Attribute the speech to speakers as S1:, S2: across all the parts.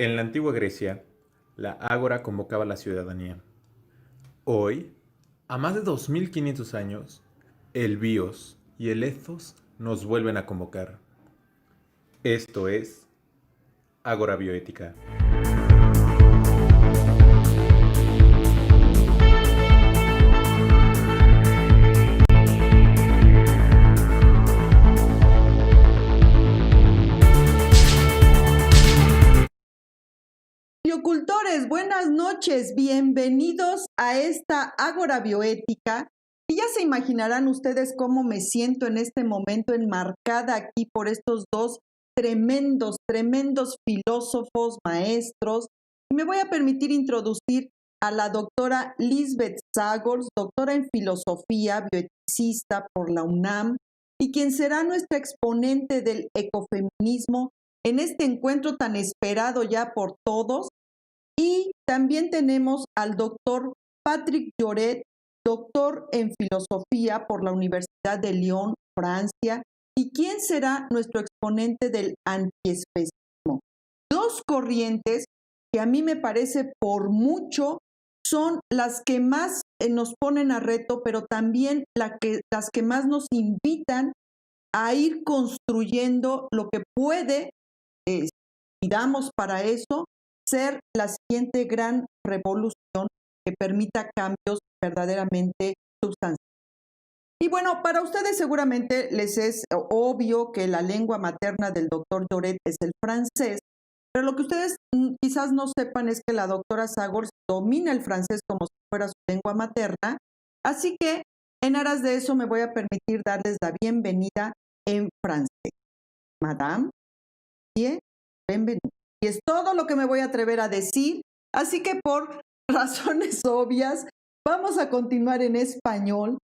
S1: En la antigua Grecia, la ágora convocaba a la ciudadanía. Hoy, a más de 2500 años, el bios y el ethos nos vuelven a convocar. Esto es Ágora Bioética.
S2: Biocultores, buenas noches, bienvenidos a esta Ágora Bioética. Y ya se imaginarán ustedes cómo me siento en este momento enmarcada aquí por estos dos tremendos filósofos, maestros. Y me voy a permitir introducir a la doctora Lisbeth Zagors, doctora en filosofía, bioeticista por la UNAM, y quien será nuestra exponente del ecofeminismo en este encuentro tan esperado ya por todos. Y también tenemos al doctor Patrick Lloret, doctor en filosofía por la Universidad de Lyon, Francia, y quien será nuestro exponente del antiespecismo. Dos corrientes que a mí me parece por mucho son las que más nos ponen a reto, pero también las que más nos invitan a ir construyendo lo que puede, y damos para eso, ser la siguiente gran revolución que permita cambios verdaderamente sustanciales. Y bueno, para ustedes seguramente les es obvio que la lengua materna del doctor Lloret es el francés, pero lo que ustedes quizás no sepan es que la doctora Zagors domina el francés como si fuera su lengua materna, así que en aras de eso me voy a permitir darles la bienvenida en francés. Madame, bienvenue. Y es todo lo que me voy a atrever a decir, así que por razones obvias vamos a continuar en español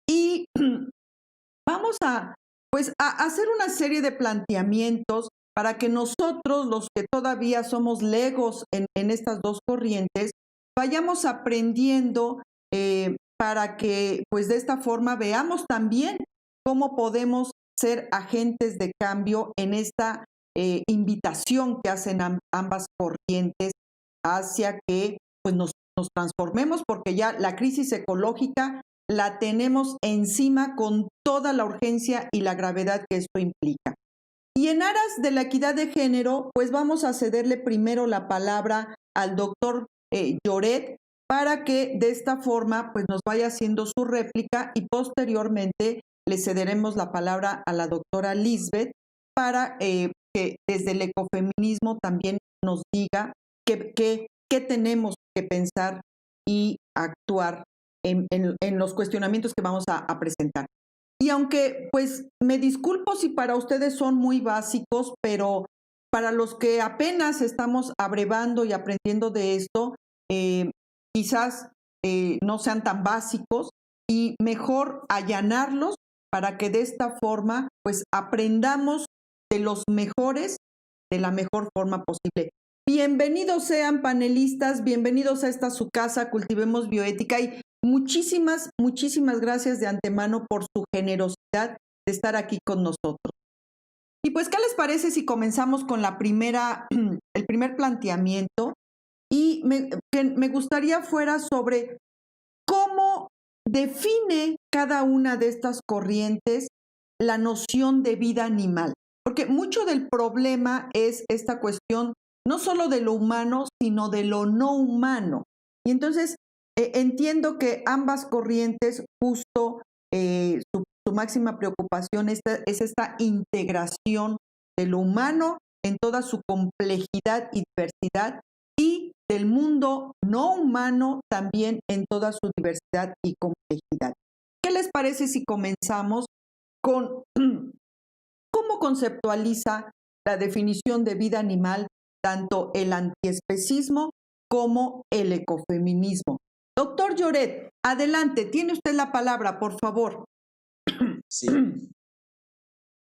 S2: y vamos a, pues, a hacer una serie de planteamientos para que nosotros, los que todavía somos legos en estas dos corrientes, vayamos aprendiendo para que, pues, de esta forma veamos también cómo podemos ser agentes de cambio en esta invitación que hacen ambas corrientes hacia que, pues, nos transformemos, porque ya la crisis ecológica la tenemos encima con toda la urgencia y la gravedad que esto implica. Y en aras de la equidad de género, pues vamos a cederle primero la palabra al doctor Lloret para que de esta forma pues nos vaya haciendo su réplica y posteriormente le cederemos la palabra a la doctora Lisbeth para que desde el ecofeminismo también nos diga qué tenemos que pensar y actuar en los cuestionamientos que vamos a presentar. Y aunque pues me disculpo si para ustedes son muy básicos, pero para los que apenas estamos abrevando y aprendiendo de esto, quizás no sean tan básicos y mejor allanarlos para que de esta forma pues aprendamos de los mejores de la mejor forma posible. Bienvenidos sean panelistas, bienvenidos a esta su casa, Cultivemos Bioética, y muchísimas gracias de antemano por su generosidad de estar aquí con nosotros. Y pues, ¿qué les parece si comenzamos con el primer planteamiento? Y me gustaría fuera sobre cómo define cada una de estas corrientes la noción de vida animal. Porque mucho del problema es esta cuestión no solo de lo humano, sino de lo no humano. Y entonces entiendo que ambas corrientes, justo su máxima preocupación es esta integración de lo humano en toda su complejidad y diversidad y del mundo no humano también en toda su diversidad y complejidad. ¿Qué les parece si comenzamos con cómo conceptualiza la definición de vida animal tanto el antiespecismo como el ecofeminismo? Doctor Lloret, adelante, tiene usted la palabra, por favor.
S3: Sí.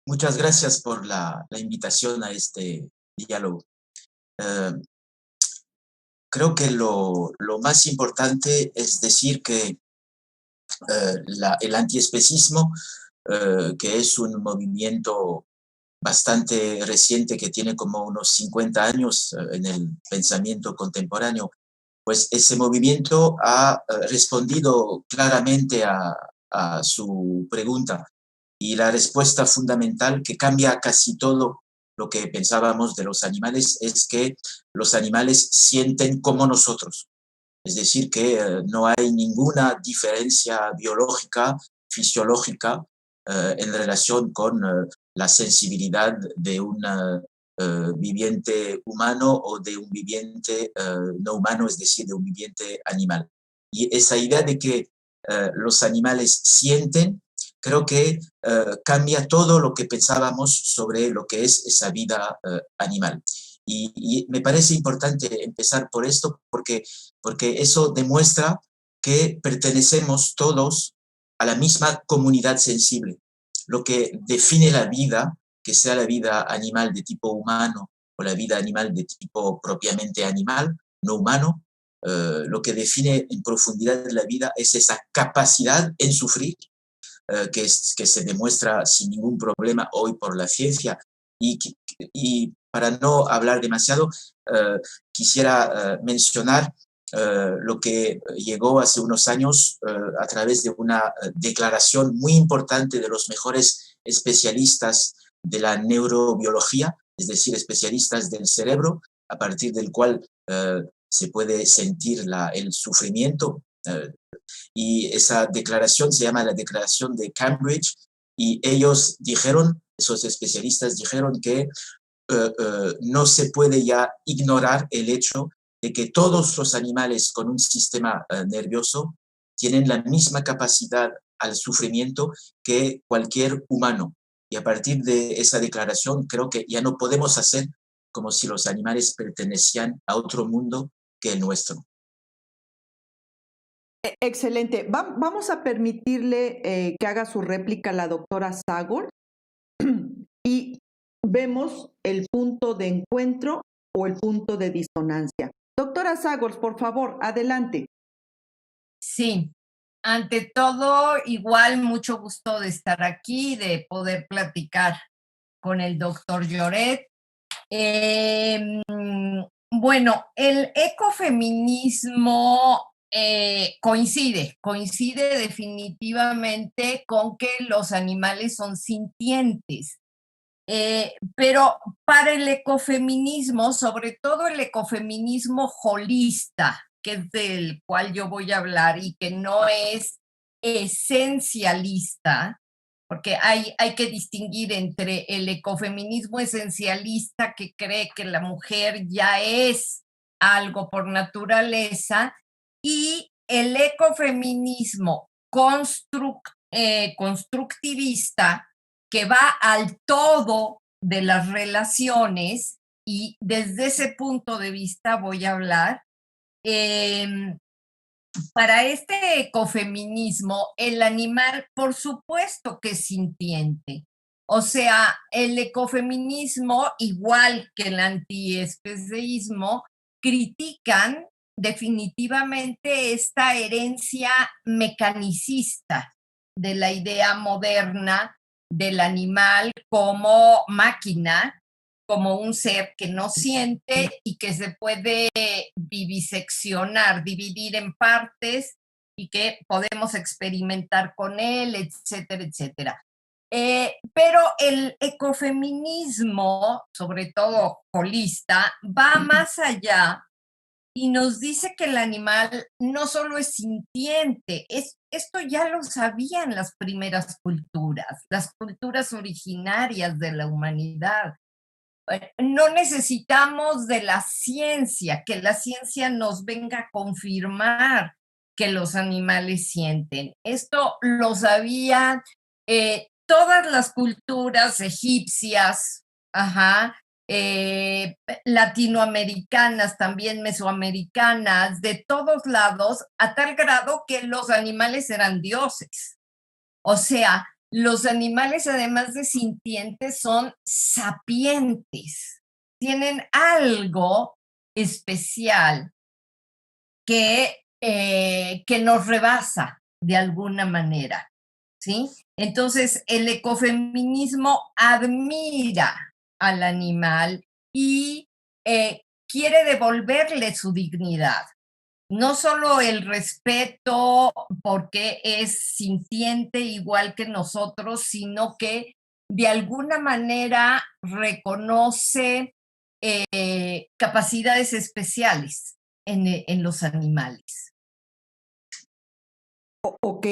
S3: Muchas gracias por la invitación a este diálogo. Creo que lo más importante es decir que el antiespecismo, que es un movimiento bastante reciente que tiene como unos 50 años en el pensamiento contemporáneo, pues ese movimiento ha respondido claramente a su pregunta. Y la respuesta fundamental que cambia casi todo lo que pensábamos de los animales es que los animales sienten como nosotros. Es decir, que no hay ninguna diferencia biológica, fisiológica, en relación con la sensibilidad de un viviente humano o de un viviente no humano, es decir, de un viviente animal. Y esa idea de que los animales sienten, creo que cambia todo lo que pensábamos sobre lo que es esa vida animal. Y me parece importante empezar por esto porque eso demuestra que pertenecemos todos a la misma comunidad sensible. Lo que define la vida, que sea la vida animal de tipo humano o la vida animal de tipo propiamente animal, no humano, lo que define en profundidad la vida es esa capacidad en sufrir, que se demuestra sin ningún problema hoy por la ciencia. Y, y para no hablar demasiado, quisiera mencionar lo que llegó hace unos años a través de una declaración muy importante de los mejores especialistas de la neurobiología, es decir, especialistas del cerebro, a partir del cual se puede sentir el sufrimiento. Y esa declaración se llama la Declaración de Cambridge, y ellos dijeron, esos especialistas dijeron que no se puede ya ignorar el hecho de que todos los animales con un sistema nervioso tienen la misma capacidad al sufrimiento que cualquier humano. Y a partir de esa declaración creo que ya no podemos hacer como si los animales pertenecían a otro mundo que el nuestro.
S2: Excelente. Vamos a permitirle que haga su réplica la doctora Sagor y vemos el punto de encuentro o el punto de disonancia. Doctora Sagor, por favor, adelante.
S4: Sí, ante todo, igual mucho gusto de estar aquí, de poder platicar con el doctor Lloret. Bueno, el ecofeminismo coincide definitivamente con que los animales son sintientes. Pero para el ecofeminismo, sobre todo el ecofeminismo holista, que es del cual yo voy a hablar y que no es esencialista, porque hay que distinguir entre el ecofeminismo esencialista que cree que la mujer ya es algo por naturaleza y el ecofeminismo constructivista que va al todo de las relaciones y desde ese punto de vista voy a hablar. Para este ecofeminismo, el animal, por supuesto que es sintiente. O sea, el ecofeminismo, igual que el antiespecismo, critican definitivamente esta herencia mecanicista de la idea moderna del animal como máquina, como un ser que no siente y que se puede viviseccionar, dividir en partes y que podemos experimentar con él, etcétera, etcétera. Pero el ecofeminismo, sobre todo holista, va más allá y nos dice que el animal no solo es sintiente, esto ya lo sabían las primeras culturas, las culturas originarias de la humanidad. No necesitamos de la ciencia, que la ciencia nos venga a confirmar que los animales sienten. Esto lo sabían todas las culturas egipcias, latinoamericanas, también mesoamericanas, de todos lados, a tal grado que los animales eran dioses. O sea, los animales, además de sintientes, son sapientes. Tienen algo especial que nos rebasa de alguna manera, ¿sí? Entonces, el ecofeminismo admira al animal y quiere devolverle su dignidad. No solo el respeto porque es sintiente igual que nosotros, sino que de alguna manera reconoce capacidades especiales en los animales.
S2: Ok,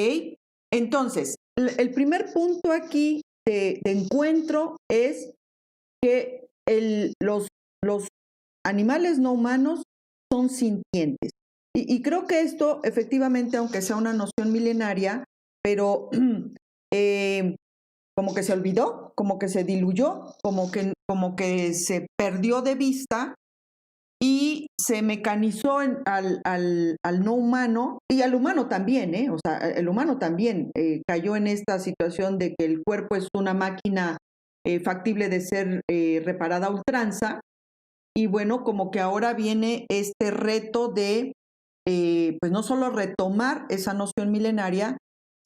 S2: entonces, el primer punto aquí de encuentro es que los animales no humanos son sintientes. Y creo que esto, efectivamente, aunque sea una noción milenaria, pero como que se olvidó, como que se diluyó, como que se perdió de vista y se mecanizó al no humano y al humano también, ¿eh? O sea, el humano también cayó en esta situación de que el cuerpo es una máquina factible de ser reparada a ultranza. Y bueno, como que ahora viene este reto de, pues no solo retomar esa noción milenaria,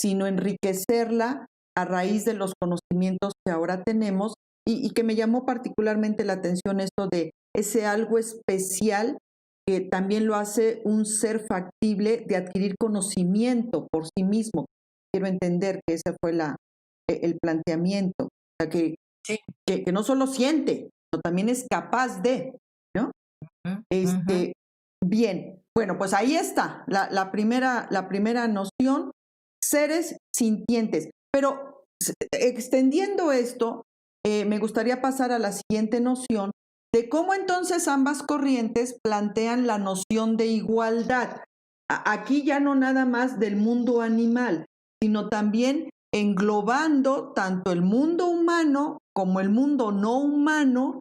S2: sino enriquecerla a raíz de los conocimientos que ahora tenemos y que me llamó particularmente la atención esto de ese algo especial que también lo hace un ser factible de adquirir conocimiento por sí mismo. Quiero entender que ese fue el planteamiento, o sea,
S4: Sí.
S2: que no solo siente, sino también es capaz de, ¿no?
S4: Ujú.
S2: Bien, bueno, pues ahí está la primera noción, seres sintientes. Pero extendiendo esto, me gustaría pasar a la siguiente noción de cómo entonces ambas corrientes plantean la noción de igualdad. Aquí ya no nada más del mundo animal, sino también englobando tanto el mundo humano como el mundo no humano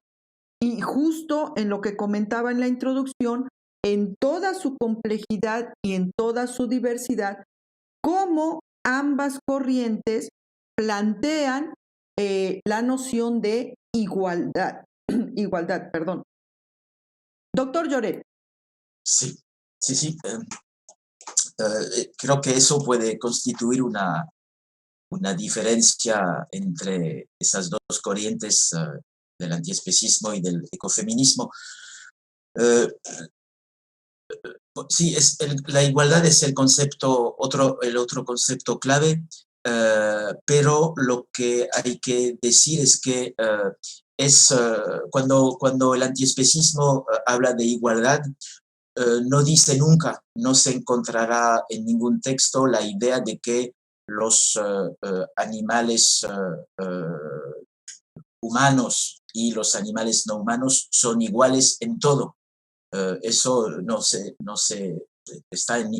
S2: y justo en lo que comentaba en la introducción, en toda su complejidad y en toda su diversidad, cómo ambas corrientes plantean la noción de igualdad. Igualdad, perdón. Doctor Lloret.
S3: Sí, sí, sí. Creo que eso puede constituir una diferencia entre esas dos corrientes del antiespecismo y del ecofeminismo. Eh, sí, la igualdad es el concepto, el otro concepto clave, pero lo que hay que decir es que cuando el antiespecismo habla de igualdad, no dice nunca, no se encontrará en ningún texto la idea de que los animales humanos y los animales no humanos son iguales en todo. Eso no está en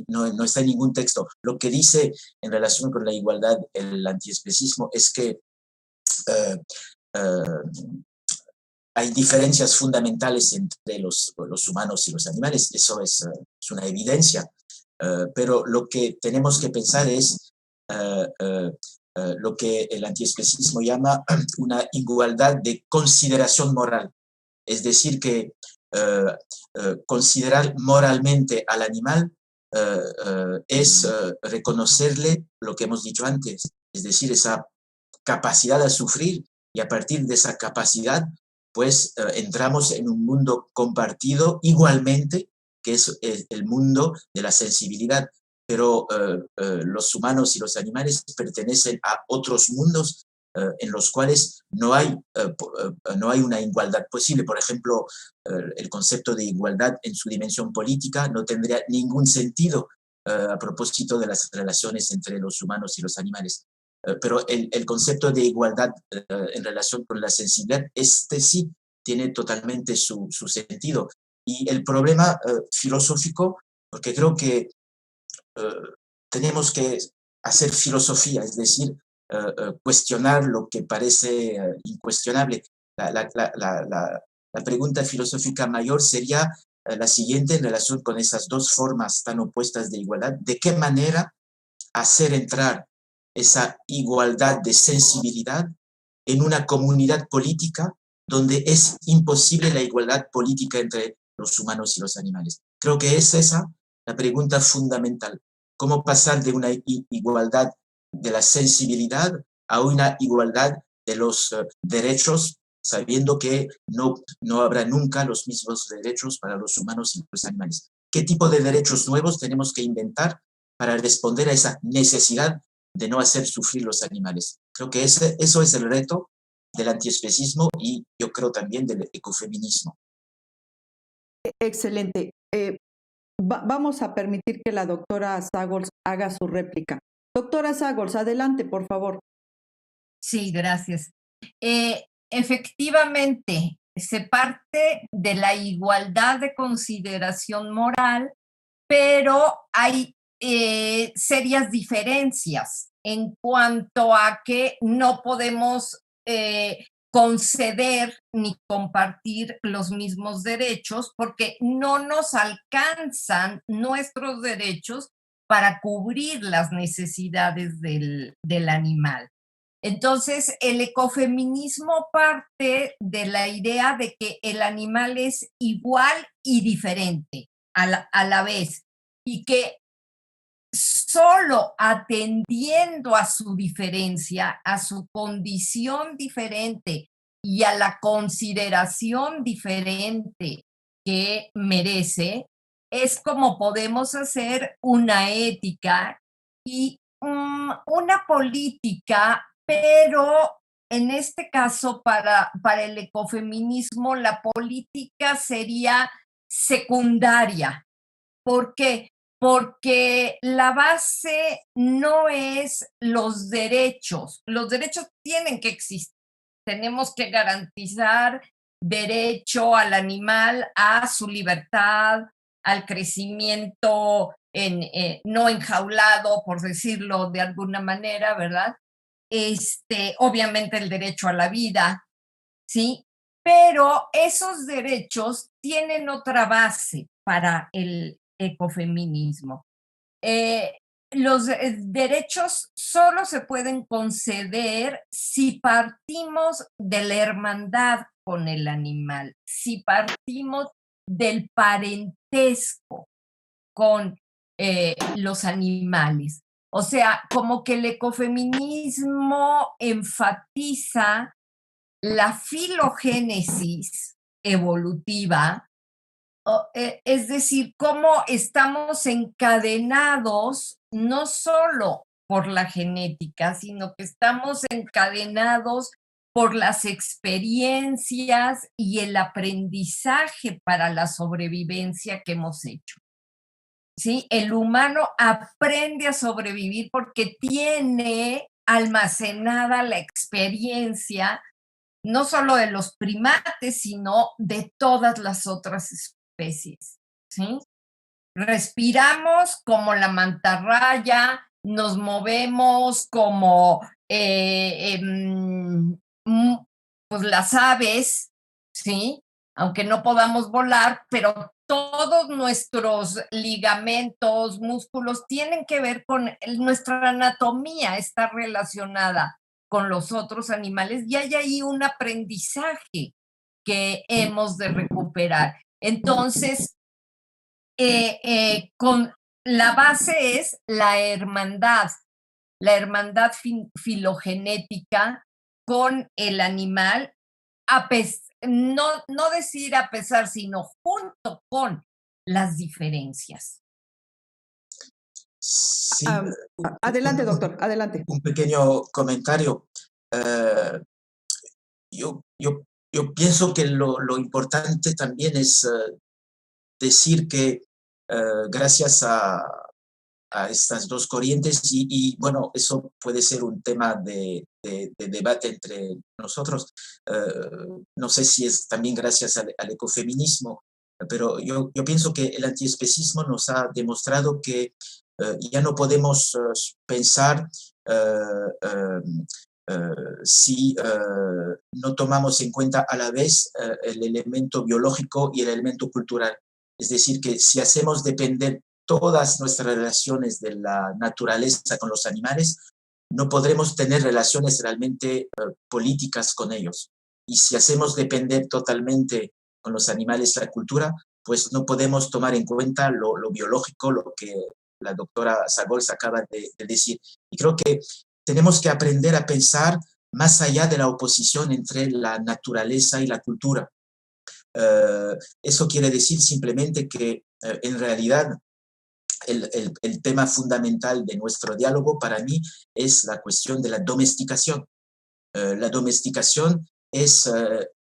S3: ningún texto. Lo que dice en relación con la igualdad el antiespecismo es que hay diferencias fundamentales entre los humanos y los animales. Eso es una evidencia. Pero lo que tenemos que pensar es lo que el antiespecismo llama una igualdad de consideración moral. Es decir, que considerar moralmente al animal es reconocerle lo que hemos dicho antes, es decir, esa capacidad de sufrir, y a partir de esa capacidad, pues entramos en un mundo compartido igualmente, que es el mundo de la sensibilidad. Pero los humanos y los animales pertenecen a otros mundos en los cuales no hay una igualdad posible. Por ejemplo, el concepto de igualdad en su dimensión política no tendría ningún sentido a propósito de las relaciones entre los humanos y los animales. Pero el concepto de igualdad en relación con la sensibilidad, este sí tiene totalmente su sentido. Y el problema filosófico, porque creo que tenemos que hacer filosofía, es decir, cuestionar lo que parece incuestionable. La pregunta filosófica mayor sería la siguiente en relación con esas dos formas tan opuestas de igualdad. ¿De qué manera hacer entrar esa igualdad de sensibilidad en una comunidad política donde es imposible la igualdad política entre los humanos y los animales? Creo que es esa la pregunta fundamental. ¿Cómo pasar de una igualdad de la sensibilidad a una igualdad de los derechos, sabiendo que no habrá nunca los mismos derechos para los humanos y los animales. ¿Qué tipo de derechos nuevos tenemos que inventar para responder a esa necesidad de no hacer sufrir los animales? Creo que eso es el reto del antiespecismo y yo creo también del ecofeminismo.
S2: Excelente. Vamos a permitir que la doctora Sagols haga su réplica. Doctora Sagols, adelante, por favor.
S4: Sí, gracias. Efectivamente, se parte de la igualdad de consideración moral, pero hay serias diferencias en cuanto a que no podemos conceder ni compartir los mismos derechos porque no nos alcanzan nuestros derechos para cubrir las necesidades del animal. Entonces, el ecofeminismo parte de la idea de que el animal es igual y diferente a la vez y que solo atendiendo a su diferencia, a su condición diferente y a la consideración diferente que merece, es como podemos hacer una ética y una política, pero en este caso para el ecofeminismo la política sería secundaria. ¿Por qué? Porque la base no es los derechos tienen que existir, tenemos que garantizar derecho al animal a su libertad, al crecimiento no enjaulado, por decirlo de alguna manera, ¿verdad? Obviamente el derecho a la vida, ¿sí? Pero esos derechos tienen otra base para el ecofeminismo. Los derechos solo se pueden conceder si partimos de la hermandad con el animal, si partimos del parentesco con los animales. O sea, como que el ecofeminismo enfatiza la filogénesis evolutiva, es decir, cómo estamos encadenados no solo por la genética, sino que estamos encadenados por las experiencias y el aprendizaje para la sobrevivencia que hemos hecho. ¿Sí? El humano aprende a sobrevivir porque tiene almacenada la experiencia no solo de los primates, sino de todas las otras especies, ¿sí? Respiramos como la mantarraya, nos movemos como pues las aves, ¿sí? Aunque no podamos volar, pero todos nuestros ligamentos, músculos tienen que ver con nuestra anatomía, está relacionada con los otros animales y hay ahí un aprendizaje que hemos de recuperar. Entonces, con la base es la hermandad filogenética con el animal, no decir a pesar, sino junto con las diferencias.
S3: Sí,
S2: Adelante, doctor, adelante.
S3: un pequeño comentario. Yo pienso que lo importante también es decir que gracias a estas dos corrientes y bueno, eso puede ser un tema de debate entre nosotros. No sé si es también gracias al ecofeminismo, pero yo pienso que el antiespecismo nos ha demostrado que ya no podemos pensar si no tomamos en cuenta a la vez el elemento biológico y el elemento cultural. Es decir, que si hacemos depender todas nuestras relaciones de la naturaleza con los animales, no podremos tener relaciones realmente políticas con ellos. Y si hacemos depender totalmente con los animales la cultura, pues no podemos tomar en cuenta lo biológico, lo que la doctora Sagols acaba de decir. Y creo que tenemos que aprender a pensar más allá de la oposición entre la naturaleza y la cultura. Eso quiere decir simplemente que en realidad el tema fundamental de nuestro diálogo para mí es la cuestión de la domesticación. La domesticación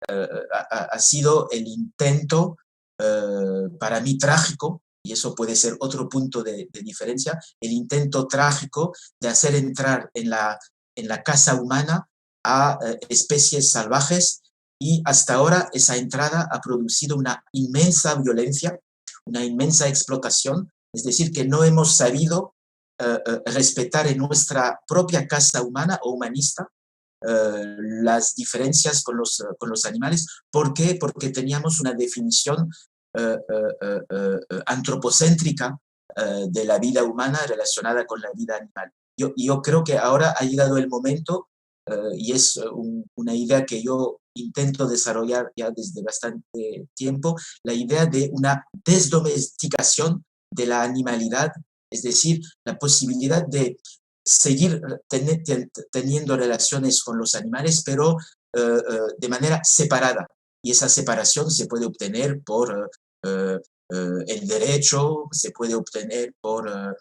S3: ha sido el intento, para mí trágico, y eso puede ser otro punto de diferencia, el intento trágico de hacer entrar en la casa humana a especies salvajes, y hasta ahora esa entrada ha producido una inmensa violencia, una inmensa explotación, es decir, que no hemos sabido respetar en nuestra propia casa humana o humanista las diferencias con los animales. ¿Por qué? Porque teníamos una definición antropocéntrica de la vida humana relacionada con la vida animal. Yo creo que ahora ha llegado el momento, y es una idea que yo intento desarrollar ya desde bastante tiempo, la idea de una desdomesticación de la animalidad, es decir, la posibilidad de seguir teniendo relaciones con los animales, pero de manera separada. Y esa separación se puede obtener por el derecho, se puede obtener por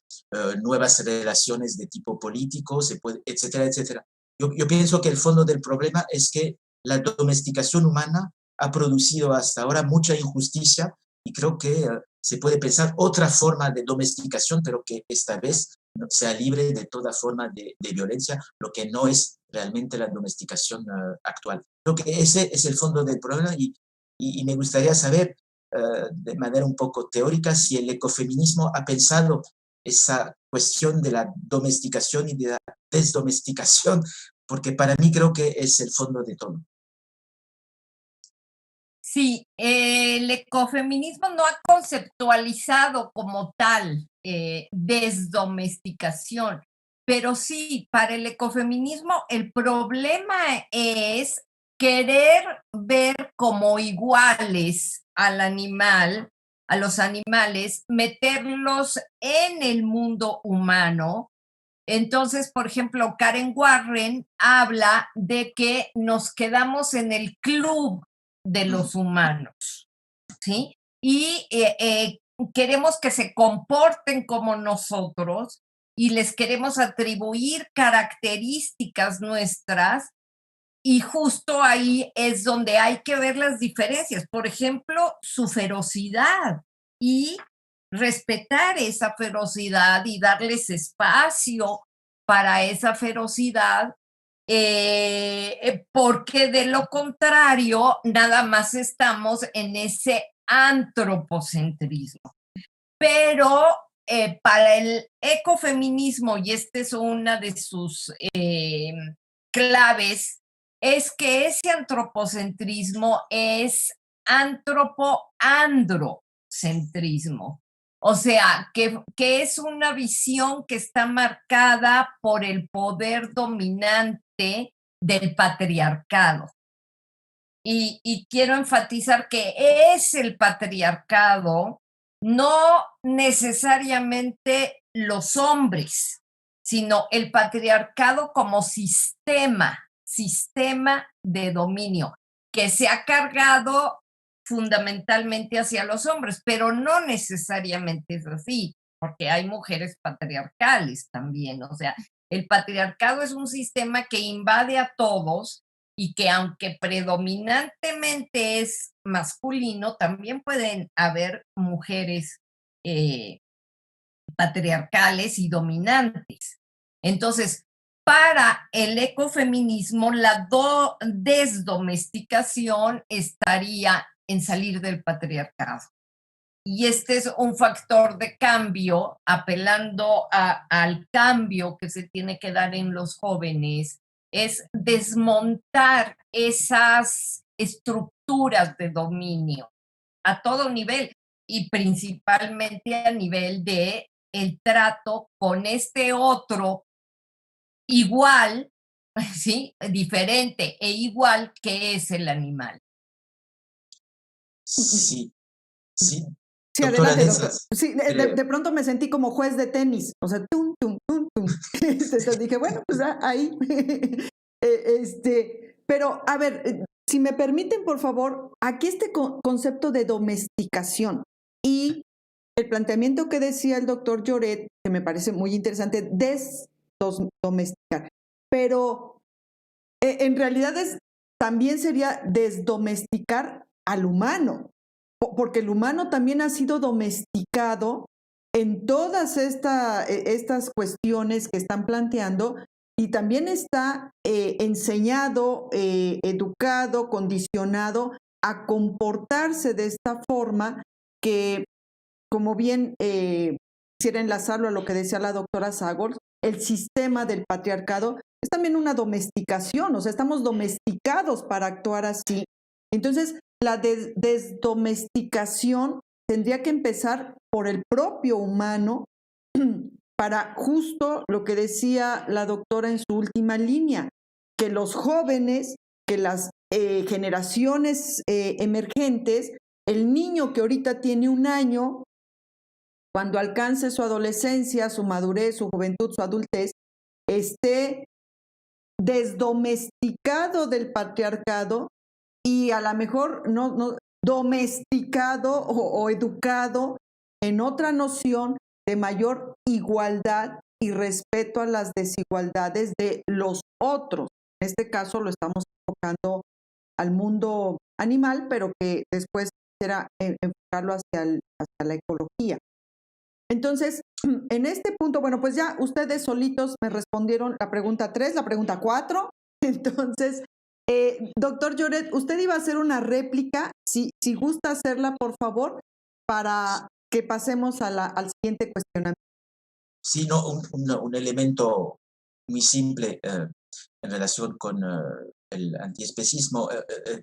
S3: nuevas relaciones de tipo político, etcétera, etcétera. Yo pienso que el fondo del problema es que la domesticación humana ha producido hasta ahora mucha injusticia, y creo que se puede pensar otra forma de domesticación, pero que esta vez sea libre de toda forma de violencia, lo que no es realmente la domesticación actual. Creo que ese es el fondo del problema, y me gustaría saber, de manera un poco teórica, si el ecofeminismo ha pensado esa cuestión de la domesticación y de la desdomesticación, porque para mí creo que es el fondo de todo.
S4: Sí, el ecofeminismo no ha conceptualizado como tal desdomesticación, pero sí, para el ecofeminismo el problema es querer ver como iguales al animal, a los animales, meterlos en el mundo humano. Entonces, por ejemplo, Karen Warren habla de que nos quedamos en el club de los humanos, ¿sí? Y queremos que se comporten como nosotros y les queremos atribuir características nuestras, y justo ahí es donde hay que ver las diferencias. Por ejemplo, su ferocidad, y respetar esa ferocidad y darles espacio para esa ferocidad, porque de lo contrario, nada más estamos en ese antropocentrismo. Pero para el ecofeminismo, y esta es una de sus claves, es que ese antropocentrismo es antropoandrocentrismo. O sea, que es una visión que está marcada por el poder dominante del patriarcado. Y quiero enfatizar que es el patriarcado, no necesariamente los hombres, sino el patriarcado como sistema de dominio, que se ha cargado fundamentalmente hacia los hombres, pero no necesariamente es así, porque hay mujeres patriarcales también. O sea, el patriarcado es un sistema que invade a todos, y que aunque predominantemente es masculino, también pueden haber mujeres patriarcales y dominantes. Entonces, para el ecofeminismo, la desdomesticación estaría en salir del patriarcado. Y este es un factor de cambio, apelando al cambio que se tiene que dar en los jóvenes, es desmontar esas estructuras de dominio a todo nivel, y principalmente a nivel de el trato con este otro igual, ¿sí? Diferente e igual, que es el animal.
S3: Sí, sí.
S2: Sí,
S3: Doctora
S2: adelante,
S3: Nelsa,
S2: doctor. Sí,
S3: creo.
S2: de pronto me sentí como juez de tenis, o sea, tum, tum, tum, tum. Entonces dije, bueno, pues ahí. Pero a ver, si me permiten, por favor, aquí este concepto de domesticación y el planteamiento que decía el doctor Lloret, que me parece muy interesante, desdomesticar. Pero en realidad también sería desdomesticar al humano, porque el humano también ha sido domesticado en todas estas cuestiones que están planteando y también está enseñado, educado, condicionado a comportarse de esta forma que, como bien quisiera enlazarlo a lo que decía la doctora Sagor, el sistema del patriarcado es también una domesticación, o sea, estamos domesticados para actuar así. Entonces, la desdomesticación tendría que empezar por el propio humano para justo lo que decía la doctora en su última línea, que los jóvenes, que las generaciones emergentes, el niño que ahorita tiene 1 año, cuando alcance su adolescencia, su madurez, su juventud, su adultez, esté desdomesticado del patriarcado y a lo mejor no domesticado o educado en otra noción de mayor igualdad y respeto a las desigualdades de los otros. En este caso lo estamos enfocando al mundo animal, pero que después será enfocarlo hacia la ecología. Entonces, en este punto, bueno, pues ya ustedes solitos me respondieron la pregunta 3, la pregunta 4. Entonces, doctor Lloret, usted iba a hacer una réplica, si gusta hacerla, por favor, para que pasemos al siguiente cuestionamiento.
S3: Sí, no, un elemento muy simple en relación con el antiespecismo. Eh,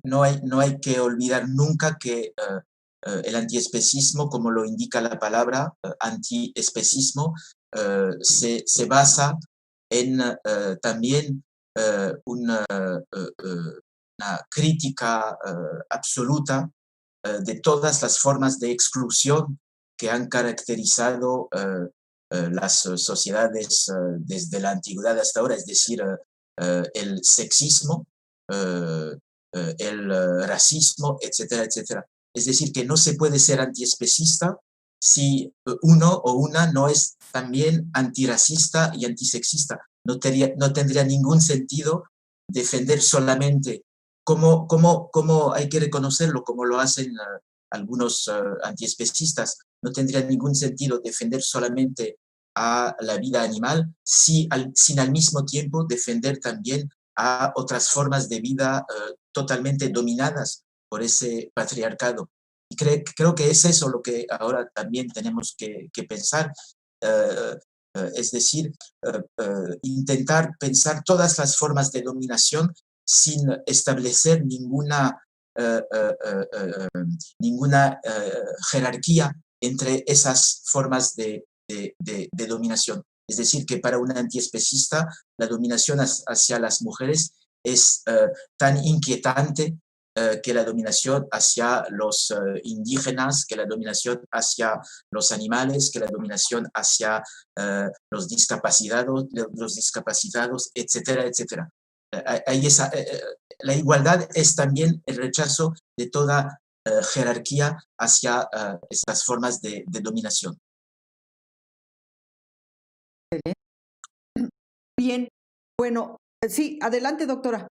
S3: no hay que olvidar nunca que el antiespecismo, como lo indica la palabra, antiespecismo, se basa en también una crítica absoluta de todas las formas de exclusión que han caracterizado las sociedades desde la antigüedad hasta ahora, es decir, el sexismo, el racismo, etcétera, etcétera. Es decir, que no se puede ser antiespecista si uno o una no es también antirracista y antisexista. No tendría ningún sentido defender solamente, como hay que reconocerlo, como lo hacen algunos antiespecistas. No tendría ningún sentido defender solamente a la vida animal sin al mismo tiempo defender también a otras formas de vida totalmente dominadas por ese patriarcado. Y creo que es eso lo que ahora también tenemos que pensar, es decir, intentar pensar todas las formas de dominación sin establecer ninguna jerarquía entre esas formas de dominación. Es decir, que para un antiespecista la dominación hacia las mujeres es tan inquietante que la dominación hacia los indígenas, que la dominación hacia los animales, que la dominación hacia los discapacitados, etcétera, etcétera. La igualdad es también el rechazo de toda jerarquía hacia estas formas de dominación.
S2: Bien, bueno, sí, adelante, doctora.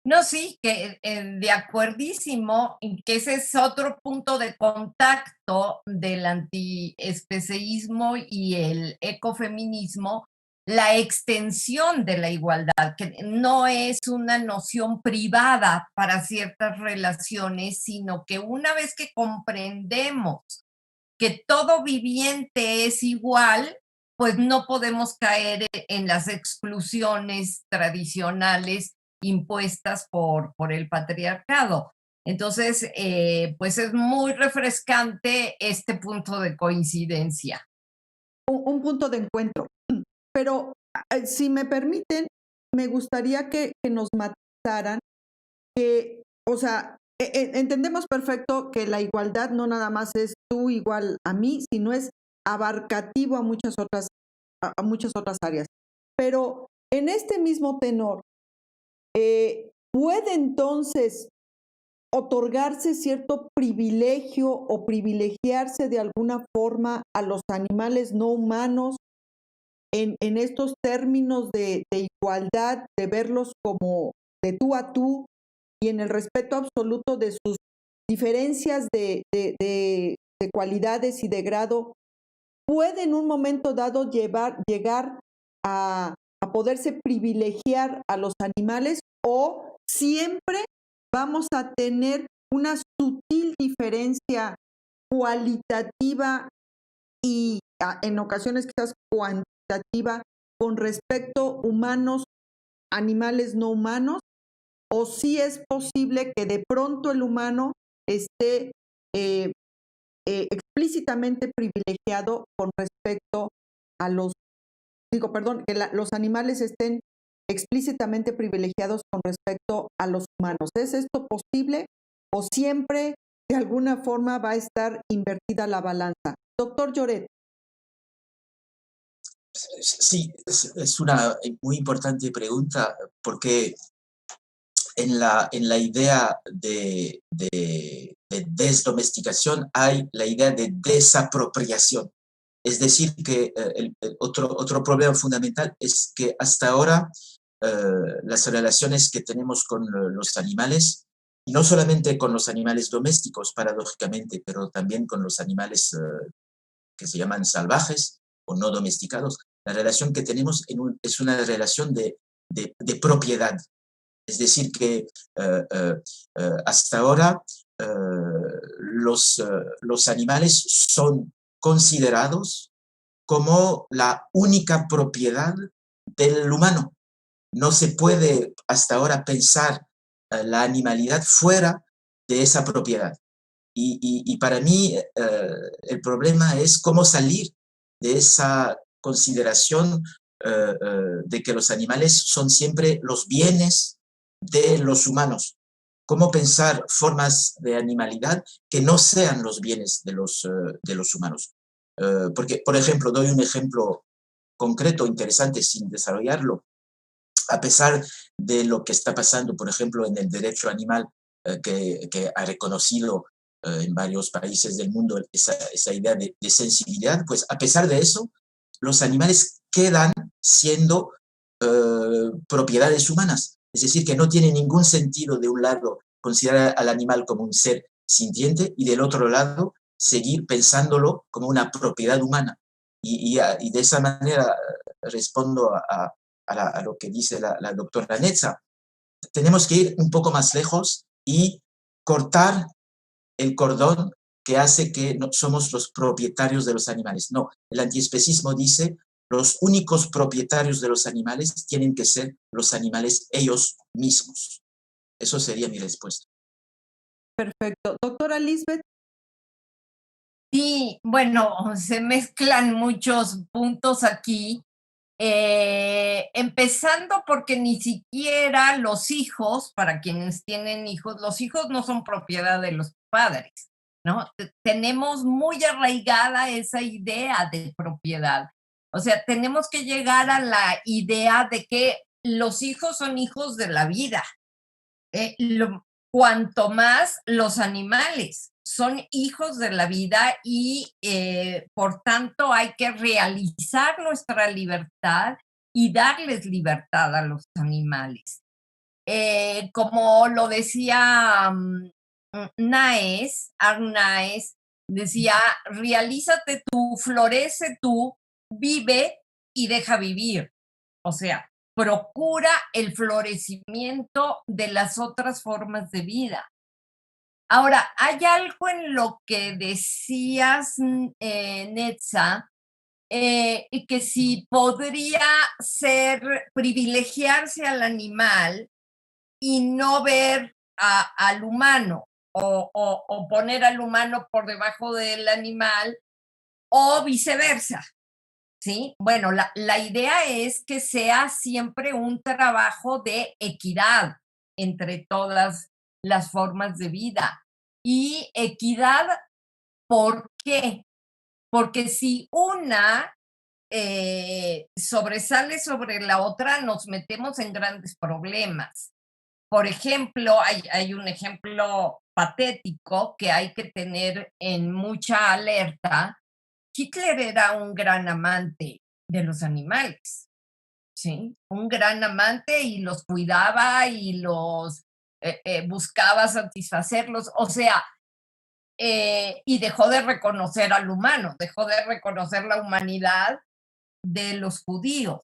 S4: No, sí, que de acuerdísimo, que ese es otro punto de contacto del antiespecismo y el ecofeminismo, la extensión de la igualdad, que no es una noción privada para ciertas relaciones, sino que una vez que comprendemos que todo viviente es igual, pues no podemos caer en las exclusiones tradicionales impuestas por el patriarcado. Entonces, pues es muy refrescante este punto de coincidencia.
S2: Un punto de encuentro. Pero si me permiten, me gustaría que nos matizaran que, o sea, Entendemos perfecto que la igualdad no nada más es tú igual a mí, sino es abarcativo a muchas otras áreas. Pero en este mismo tenor, ¿puede entonces otorgarse cierto privilegio o privilegiarse de alguna forma a los animales no humanos en estos términos de igualdad, de verlos como de tú a tú y en el respeto absoluto de sus diferencias de cualidades y de grado? ¿Puede en un momento dado llegar a poderse privilegiar a los animales o siempre vamos a tener una sutil diferencia cualitativa y en ocasiones quizás cuantitativa con respecto humanos, animales no humanos? ¿O sí es posible que de pronto el humano esté eh, explícitamente privilegiado con respecto a los animales estén explícitamente privilegiados con respecto a los humanos? ¿Es esto posible o siempre de alguna forma va a estar invertida la balanza? Doctor Lloret.
S3: Sí, es una muy importante pregunta porque en la idea de desdomesticación hay la idea de desapropiación. Es decir, que otro problema fundamental es que hasta ahora las relaciones que tenemos con los animales, y no solamente con los animales domésticos, paradójicamente, pero también con los animales que se llaman salvajes o no domesticados, la relación que tenemos es una relación de propiedad. Es decir, que hasta ahora los animales son considerados como la única propiedad del humano. No se puede hasta ahora pensar la animalidad fuera de esa propiedad. Y para mí el problema es cómo salir de esa consideración de que los animales son siempre los bienes de los humanos. Cómo pensar formas de animalidad que no sean los bienes de los humanos. Porque, por ejemplo, doy un ejemplo concreto, interesante, sin desarrollarlo. A pesar de lo que está pasando, por ejemplo, en el derecho animal, que ha reconocido en varios países del mundo esa idea de sensibilidad, pues a pesar de eso, los animales quedan siendo propiedades humanas. Es decir, que no tiene ningún sentido de un lado considerar al animal como un ser sintiente y del otro lado seguir pensándolo como una propiedad humana. Y de esa manera respondo a lo que dice la doctora Netza. Tenemos que ir un poco más lejos y cortar el cordón que hace que no somos los propietarios de los animales. No, el antiespecismo dice los únicos propietarios de los animales tienen que ser los animales ellos mismos. Eso sería mi respuesta.
S2: Perfecto. Doctora Lisbeth.
S4: Sí, bueno, se mezclan muchos puntos aquí. Empezando porque ni siquiera los hijos, para quienes tienen hijos, los hijos no son propiedad de los padres, ¿no? Tenemos muy arraigada esa idea de propiedad. O sea, tenemos que llegar a la idea de que los hijos son hijos de la vida. Cuanto más los animales son hijos de la vida y por tanto hay que realizar nuestra libertad y darles libertad a los animales. Como lo decía Arnaez, decía, realízate tú, florece tú, vive y deja vivir. O sea, procura el florecimiento de las otras formas de vida. Ahora, hay algo en lo que decías, Netza, que si podría ser privilegiarse al animal y no ver al humano o poner al humano por debajo del animal o viceversa. ¿Sí? Bueno, la idea es que sea siempre un trabajo de equidad entre todas las formas de vida. Y equidad, ¿por qué? Porque si una sobresale sobre la otra, nos metemos en grandes problemas. Por ejemplo, hay un ejemplo patético que hay que tener en mucha alerta. Hitler era un gran amante de los animales, ¿sí? Un gran amante y los cuidaba y los buscaba satisfacerlos. O sea, y dejó de reconocer al humano, dejó de reconocer la humanidad de los judíos.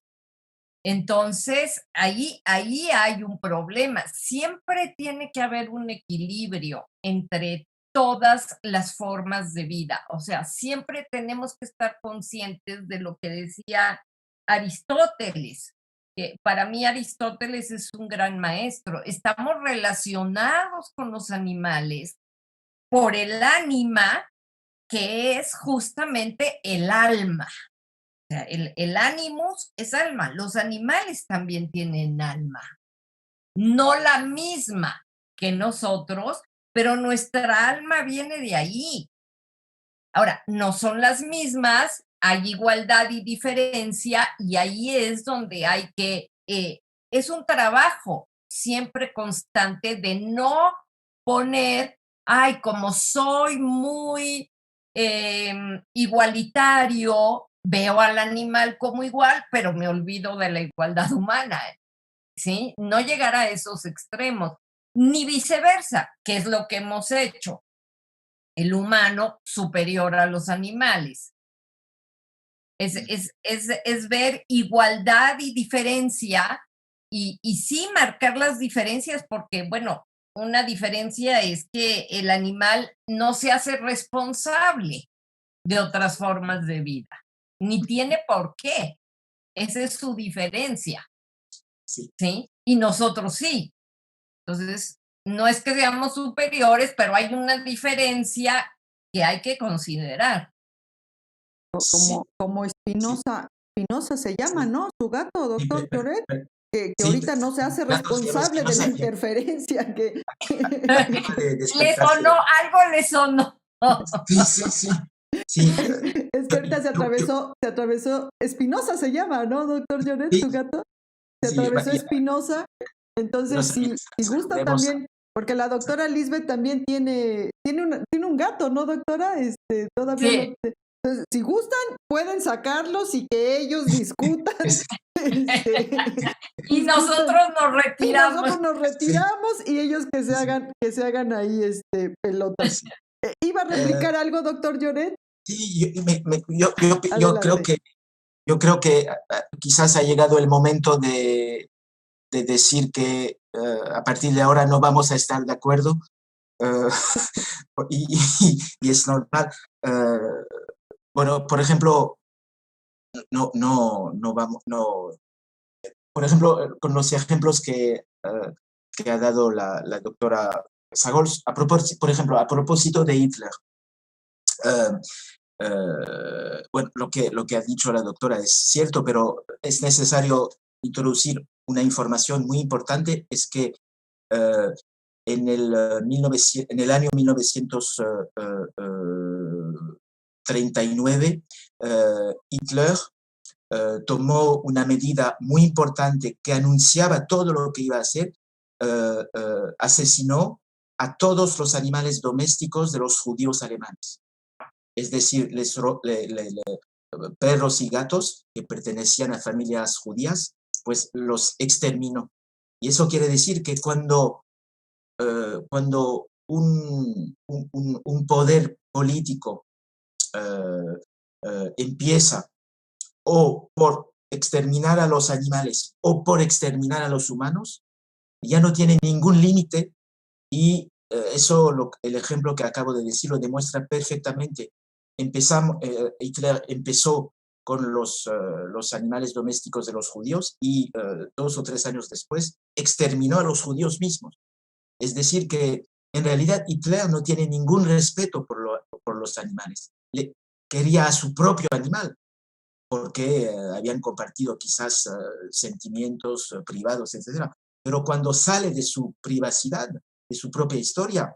S4: Entonces, ahí hay un problema. Siempre tiene que haber un equilibrio entre todas las formas de vida. O sea, siempre tenemos que estar conscientes de lo que decía Aristóteles, que para mí Aristóteles es un gran maestro. Estamos relacionados con los animales por el ánima, que es justamente el alma. O sea, el animus es alma. Los animales también tienen alma. No la misma que nosotros, pero nuestra alma viene de ahí. Ahora, no son las mismas, hay igualdad y diferencia, y ahí es donde hay que, es un trabajo siempre constante de no poner, ay, como soy muy igualitario, veo al animal como igual, pero me olvido de la igualdad humana, ¿sí? No llegar a esos extremos, ni viceversa, que es lo que hemos hecho, el humano superior a los animales. Es ver igualdad y diferencia y sí marcar las diferencias porque, bueno, una diferencia es que el animal no se hace responsable de otras formas de vida, ni tiene por qué. Esa es su diferencia,
S3: Sí.
S4: ¿sí? Y nosotros sí. Entonces, no es que seamos superiores, pero hay una diferencia que hay que considerar.
S3: Sí,
S2: Como
S3: sí,
S2: Spinoza se llama,
S3: sí.
S2: ¿no? Su gato,
S3: Sí,
S2: doctor Lloret, que
S3: sí,
S2: ahorita no se hace
S3: Gato Cielo
S2: responsable de la
S3: Espinosa, que
S2: interferencia que...
S3: acaba de
S4: Le
S3: despertarse.
S4: sonó, algo le sonó.
S3: Sí, sí, sí. Sí,
S2: Es que ahorita se atravesó, Espinosa se llama, ¿no, doctor Lloret,
S3: sí,
S2: su gato? Se
S3: sí,
S2: atravesó Espinosa,
S3: no
S2: entonces
S3: sabía,
S2: si gusta
S3: saludaremos.
S2: también, porque la doctora Lisbeth también tiene un gato, ¿no, doctora? Todavía no.
S4: Sí,
S2: Entonces, si gustan, pueden sacarlos y que ellos discutan,
S3: Es-
S4: y
S2: discutan.
S4: nosotros nos
S2: Y
S4: retiramos.
S2: nosotros nos
S3: sí,
S2: retiramos y ellos
S3: sí,
S2: que se hagan ahí pelota.
S3: sí.
S2: ¿Iba a
S3: Eh,
S2: replicar algo, doctor Lloret?
S3: sí,
S2: Adelante.
S3: yo creo que quizás ha llegado el momento de decir que a partir de ahora no vamos a estar de acuerdo. eh, y es normal. Bueno, por ejemplo, no vamos, no, por ejemplo, con los ejemplos que ha dado la doctora Sagols, por ejemplo, a propósito de Hitler, eh, bueno, lo que ha dicho la doctora es cierto, pero es necesario introducir una información muy importante, es que eh, en el año 1939, Hitler tomó una medida muy importante que anunciaba todo lo que iba a hacer, asesinó a todos los animales domésticos de los judíos alemanes. Es decir, perros y gatos que pertenecían a familias judías, pues los exterminó. Y eso quiere decir que cuando un poder político empieza o por exterminar a los animales o por exterminar a los humanos, ya no tiene ningún límite y el ejemplo que acabo de decir lo demuestra perfectamente. Hitler empezó con los animales domésticos de los judíos y 2 o 3 años después exterminó a los judíos mismos. Es decir, que en realidad Hitler no tiene ningún respeto por los animales. Quería a su propio animal, porque habían compartido quizás sentimientos privados, etc. Pero cuando sale de su privacidad, de su propia historia.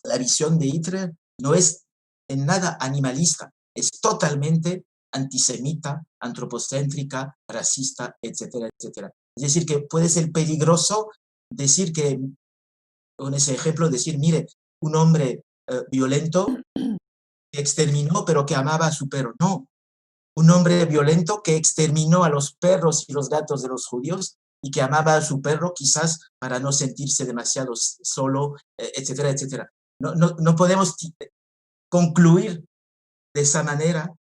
S3: La visión de Hitler no es en nada animalista, es totalmente antisemita, antropocéntrica, racista, etcétera, etcétera. Es decir, que puede ser peligroso decir que, con ese ejemplo, decir, mire, un hombre violento que exterminó, pero que amaba a su perro. No, un hombre violento que exterminó a los perros y los gatos de los judíos y que amaba a su perro quizás para no sentirse demasiado solo, etcétera, etcétera. No podemos concluir de esa manera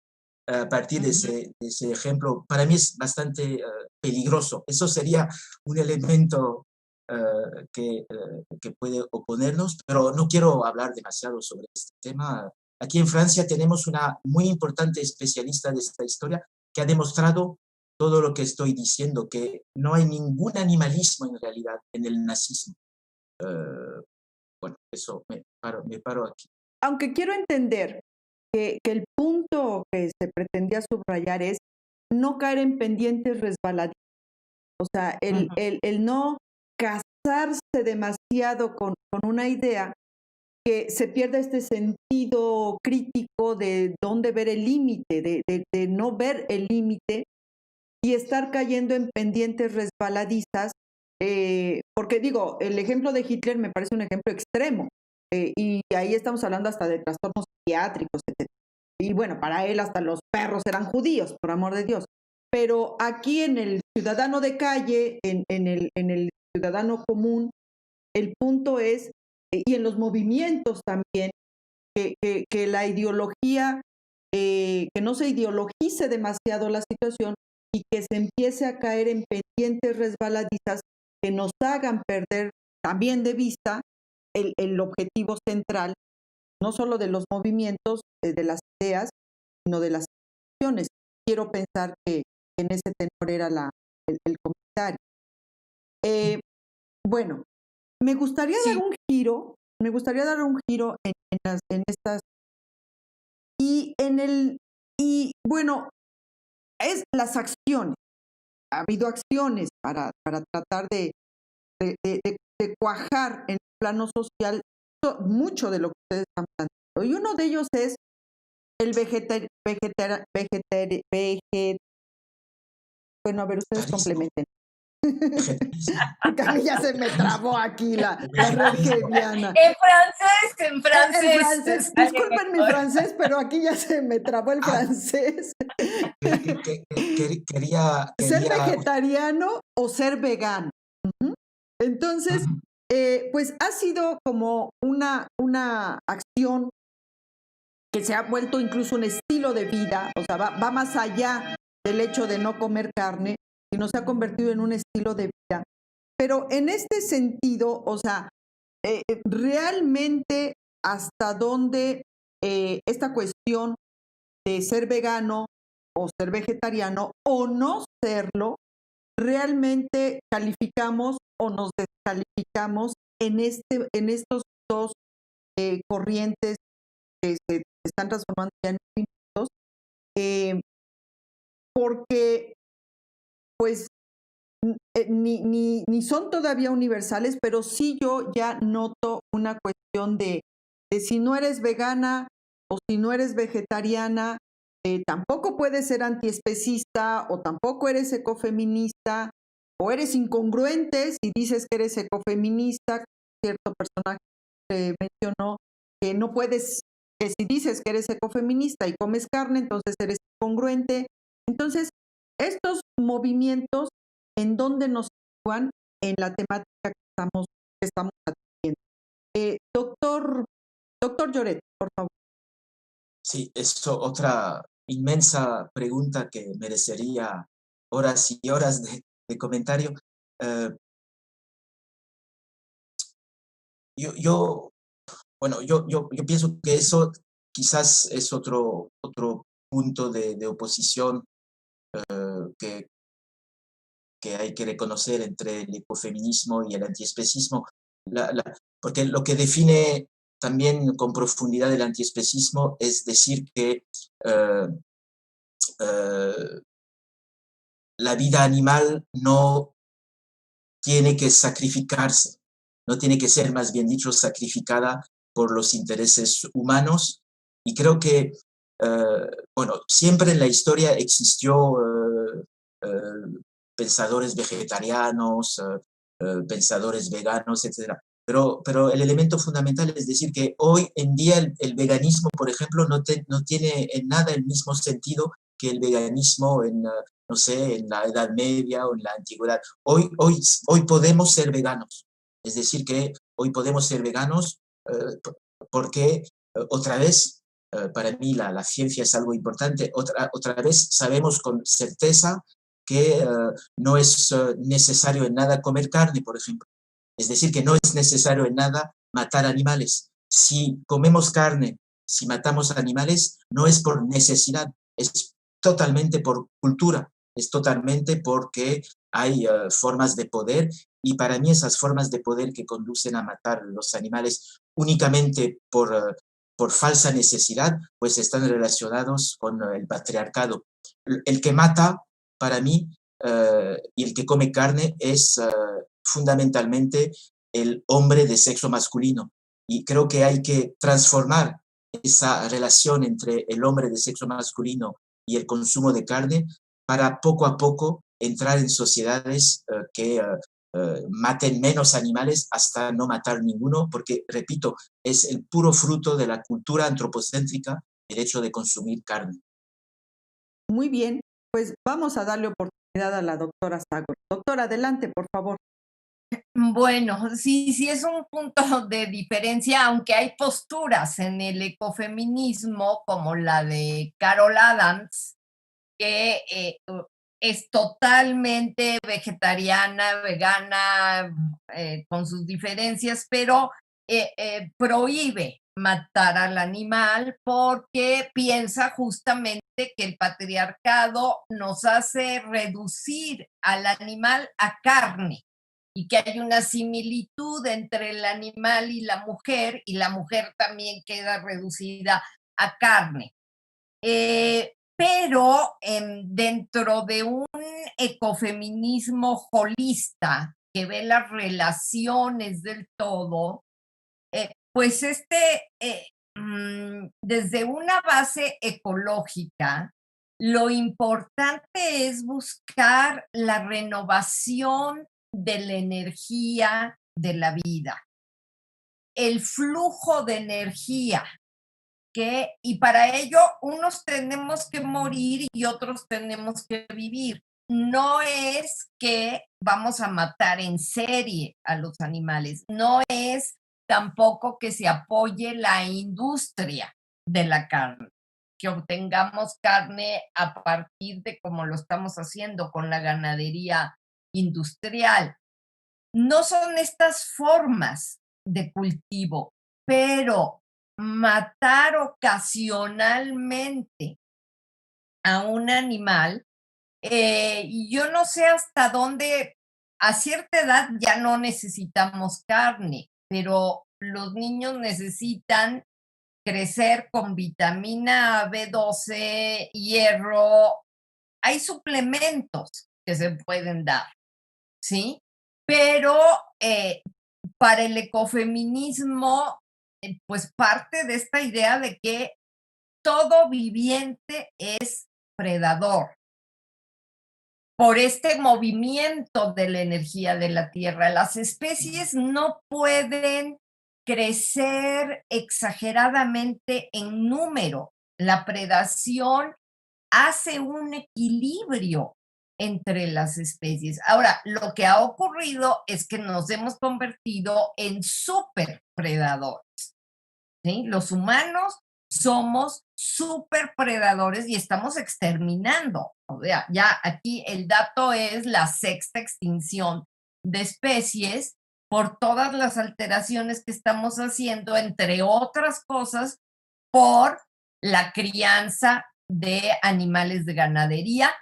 S3: a partir de ese ejemplo. Para mí es bastante peligroso. Eso sería un elemento que puede oponernos, pero no quiero hablar demasiado sobre este tema. Aquí en Francia tenemos una muy importante especialista de esta historia que ha demostrado todo lo que estoy diciendo, que no hay ningún animalismo en realidad en el nazismo. Bueno, eso me paro aquí.
S2: Aunque quiero entender que el punto que se pretendía subrayar es no caer en pendientes resbaladizos. O sea, el no casarse demasiado con una idea, que se pierda este sentido crítico de dónde ver el límite, de no ver el límite y estar cayendo en pendientes resbaladizas, porque digo, el ejemplo de Hitler me parece un ejemplo extremo, y ahí estamos hablando hasta de trastornos psiquiátricos, etc. Y bueno, para él hasta los perros eran judíos, por amor de Dios. Pero aquí en el ciudadano de calle, en el ciudadano común, el punto es, y en los movimientos también, que la ideología, que no se ideologice demasiado la situación y que se empiece a caer en pendientes resbaladizas que nos hagan perder también de vista el objetivo central, no solo de los movimientos, de las ideas, sino de las acciones. Quiero pensar que en ese tenor era el comentario. Bueno, me gustaría
S4: Sí.
S2: dar un giro en estas, y bueno, es las acciones. Ha habido acciones para tratar de cuajar en el plano social mucho de lo que ustedes están planteando. Y uno de ellos es el bueno, a ver, ustedes complementen. Porque a mí ya se me trabó aquí la red hegeliana.
S4: En francés.
S2: Disculpen mi francés, pero aquí ya se me trabó el francés.
S3: Quería
S2: ¿Ser vegetariano o ser vegano? Entonces, pues ha sido como una acción que se ha vuelto incluso un estilo de vida, o sea, va más allá del hecho de no comer carne, sino se ha convertido en un estilo de vida. Pero en este sentido, o sea, realmente hasta dónde esta cuestión de ser vegano o ser vegetariano o no serlo, realmente calificamos o nos descalificamos en estos dos corrientes que se están transformando ya en movimientos, porque pues ni son todavía universales, pero sí yo ya noto una cuestión de si no eres vegana o si no eres vegetariana, tampoco puedes ser antiespecista o tampoco eres ecofeminista o eres incongruente si dices que eres ecofeminista. Cierto personaje mencionó que no puedes, que si dices que eres ecofeminista y comes carne, entonces eres incongruente. Entonces, estos movimientos, ¿en dónde nos sitúan en la temática que estamos atendiendo? Doctor Lloret, por favor.
S3: Sí, es otra inmensa pregunta que merecería horas y horas de comentario. Yo pienso que eso quizás es otro punto de oposición que hay que reconocer entre el ecofeminismo y el antiespecismo, porque lo que define también con profundidad el antiespecismo es decir que la vida animal no tiene que sacrificarse, no tiene que ser, más bien dicho, sacrificada por los intereses humanos. Y creo que, bueno, siempre en la historia existió pensadores vegetarianos, pensadores veganos, etc. Pero el elemento fundamental es decir que hoy en día el veganismo, por ejemplo, no tiene en nada el mismo sentido que el veganismo en, no sé, en la Edad Media o en la Antigüedad. Hoy podemos ser veganos. Es decir, que hoy podemos ser veganos porque, otra vez, para mí la ciencia es algo importante. Otra vez sabemos con certeza que no es necesario en nada comer carne, por ejemplo. Es decir, que no es necesario en nada matar animales. Si comemos carne, si matamos animales, no es por necesidad, es totalmente por cultura, es totalmente porque hay formas de poder, y para mí esas formas de poder que conducen a matar los animales únicamente por falsa necesidad, pues están relacionados con el patriarcado. El que mata, para mí, y el que come carne es fundamentalmente el hombre de sexo masculino. Y creo que hay que transformar esa relación entre el hombre de sexo masculino y el consumo de carne para poco a poco entrar en sociedades que maten menos animales hasta no matar ninguno, porque, repito, es el puro fruto de la cultura antropocéntrica el hecho de consumir carne.
S2: Muy bien, pues vamos a darle oportunidad a la doctora Sagor. Doctora, adelante, por favor.
S4: Bueno, sí es un punto de diferencia, aunque hay posturas en el ecofeminismo como la de Carol Adams, que es totalmente vegetariana, vegana, con sus diferencias, pero prohíbe matar al animal porque piensa justamente que el patriarcado nos hace reducir al animal a carne y que hay una similitud entre el animal y la mujer también queda reducida a carne. Pero dentro de un ecofeminismo holista que ve las relaciones del todo, pues desde una base ecológica, lo importante es buscar la renovación de la energía de la vida, el flujo de energía y para ello unos tenemos que morir y otros tenemos que vivir. No es que vamos a matar en serie a los animales, no es tampoco que se apoye la industria de la carne, que obtengamos carne a partir de como lo estamos haciendo con la ganadería industrial. No son estas formas de cultivo, pero matar ocasionalmente a un animal, yo no sé hasta dónde, a cierta edad ya no necesitamos carne, pero los niños necesitan crecer con vitamina B12, hierro, hay suplementos que se pueden dar, ¿sí? Pero para el ecofeminismo, pues parte de esta idea de que todo viviente es predador por este movimiento de la energía de la Tierra. Las especies no pueden crecer exageradamente en número. La predación hace un equilibrio entre las especies. Ahora, lo que ha ocurrido es que nos hemos convertido en superpredadores, ¿sí? Los humanos somos superpredadores y estamos exterminando. O sea, ya aquí el dato es la sexta extinción de especies por todas las alteraciones que estamos haciendo, entre otras cosas, por la crianza de animales de ganadería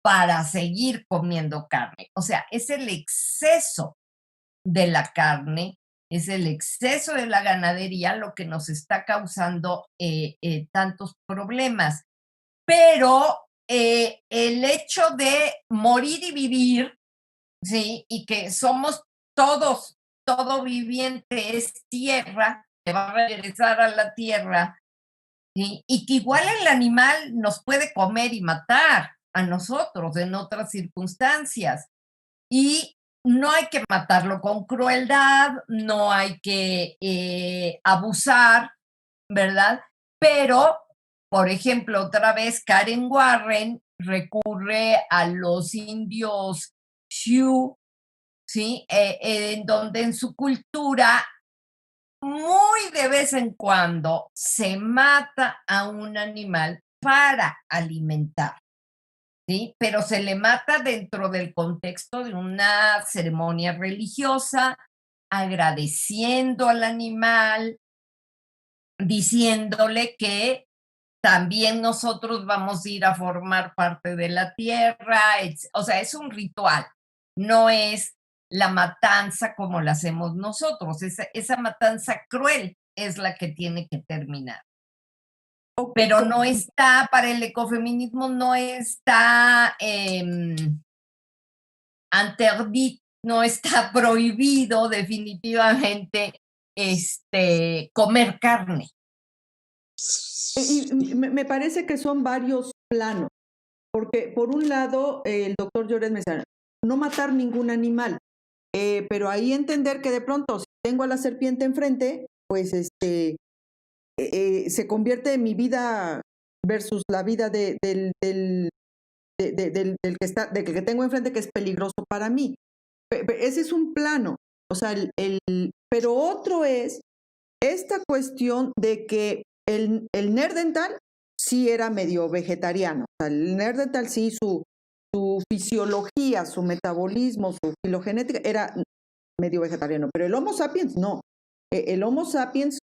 S4: para seguir comiendo carne. O sea, es el exceso de la carne, es el exceso de la ganadería lo que nos está causando tantos problemas. Pero el hecho de morir y vivir, ¿sí? Y que somos todos todo viviente es tierra, que va a regresar a la tierra, ¿sí? Y que igual el animal nos puede comer y matar a nosotros en otras circunstancias. Y no hay que matarlo con crueldad, no hay que abusar, ¿verdad? Pero, por ejemplo, otra vez Karen Warren recurre a los indios Sioux, ¿sí? En donde en su cultura muy de vez en cuando se mata a un animal para alimentar, ¿sí? Pero se le mata dentro del contexto de una ceremonia religiosa, agradeciendo al animal, diciéndole que también nosotros vamos a ir a formar parte de la tierra, o sea, es un ritual, no es la matanza como la hacemos nosotros, esa matanza cruel es la que tiene que terminar.
S2: Ok,
S4: Pero no está, para el ecofeminismo no está interdit, no está prohibido definitivamente comer carne.
S2: y me parece que son varios planos, porque por un lado el doctor Lloret me decía, no matar ningún animal, pero ahí entender que de pronto si tengo a la serpiente enfrente, pues se convierte en mi vida versus la vida del que está, del que tengo enfrente, que es peligroso para mí. Ese es un plano, o sea, pero otro es esta cuestión de que el Neandertal sí era medio vegetariano, o sea, el Neandertal sí, su fisiología, su metabolismo, su filogenética era medio vegetariano, pero el Homo sapiens no. El Homo sapiens,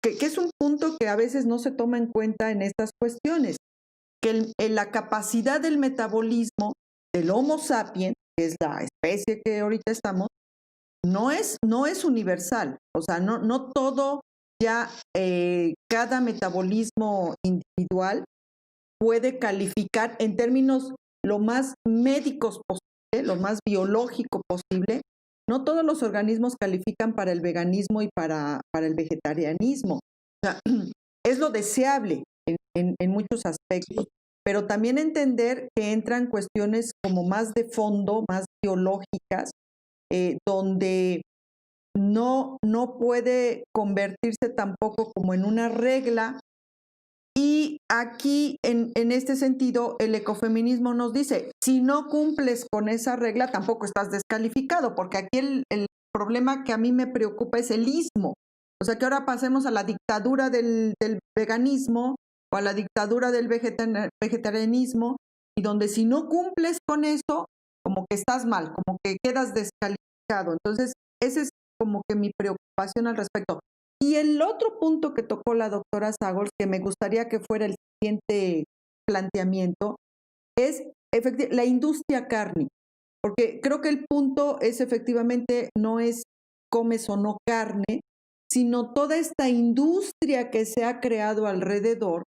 S2: que es un punto que a veces no se toma en cuenta en estas cuestiones, que la capacidad del metabolismo del Homo sapiens, que es la especie que ahorita estamos, no es universal. O sea, no todo ya, cada metabolismo individual puede calificar en términos lo más médicos posible, lo más biológico posible. No todos los organismos califican para el veganismo y para el vegetarianismo. O sea, es lo deseable en muchos aspectos, pero también entender que entran cuestiones como más de fondo, más biológicas, donde no puede convertirse tampoco como en una regla. Y aquí, en este sentido, el ecofeminismo nos dice, si no cumples con esa regla, tampoco estás descalificado, porque aquí el problema que a mí me preocupa es el ismo. O sea, que ahora pasemos a la dictadura del veganismo o a la dictadura del vegetarianismo, y donde si no cumples con eso, como que estás mal, como que quedas descalificado. Entonces, esa es como que mi preocupación al respecto. Y el otro punto que tocó la doctora Sagols, que me gustaría que fuera el siguiente planteamiento, es la industria cárnica, porque creo que el punto es efectivamente no es comes o no carne, sino toda esta industria que se ha creado alrededor,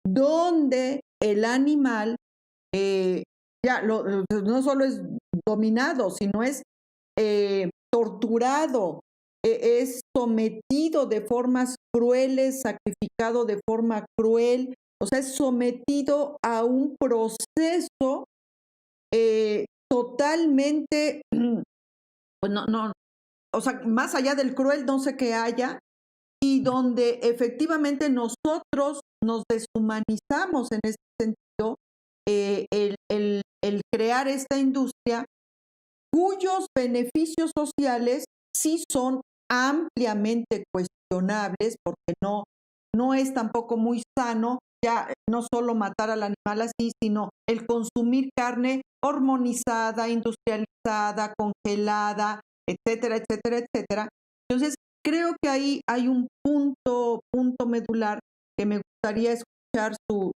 S2: donde el animal no solo es dominado, sino es torturado, es sometido de formas crueles, sacrificado de forma cruel, o sea, es sometido a un proceso totalmente, pues no, o sea, más allá del cruel no sé qué haya, y donde efectivamente nosotros nos deshumanizamos en este sentido, el crear esta industria cuyos beneficios sociales sí son ampliamente cuestionables, porque no es tampoco muy sano ya no solo matar al animal así, sino el consumir carne hormonizada, industrializada, congelada, etcétera, etcétera, etcétera. Entonces, creo que ahí hay un punto medular que me gustaría escuchar sus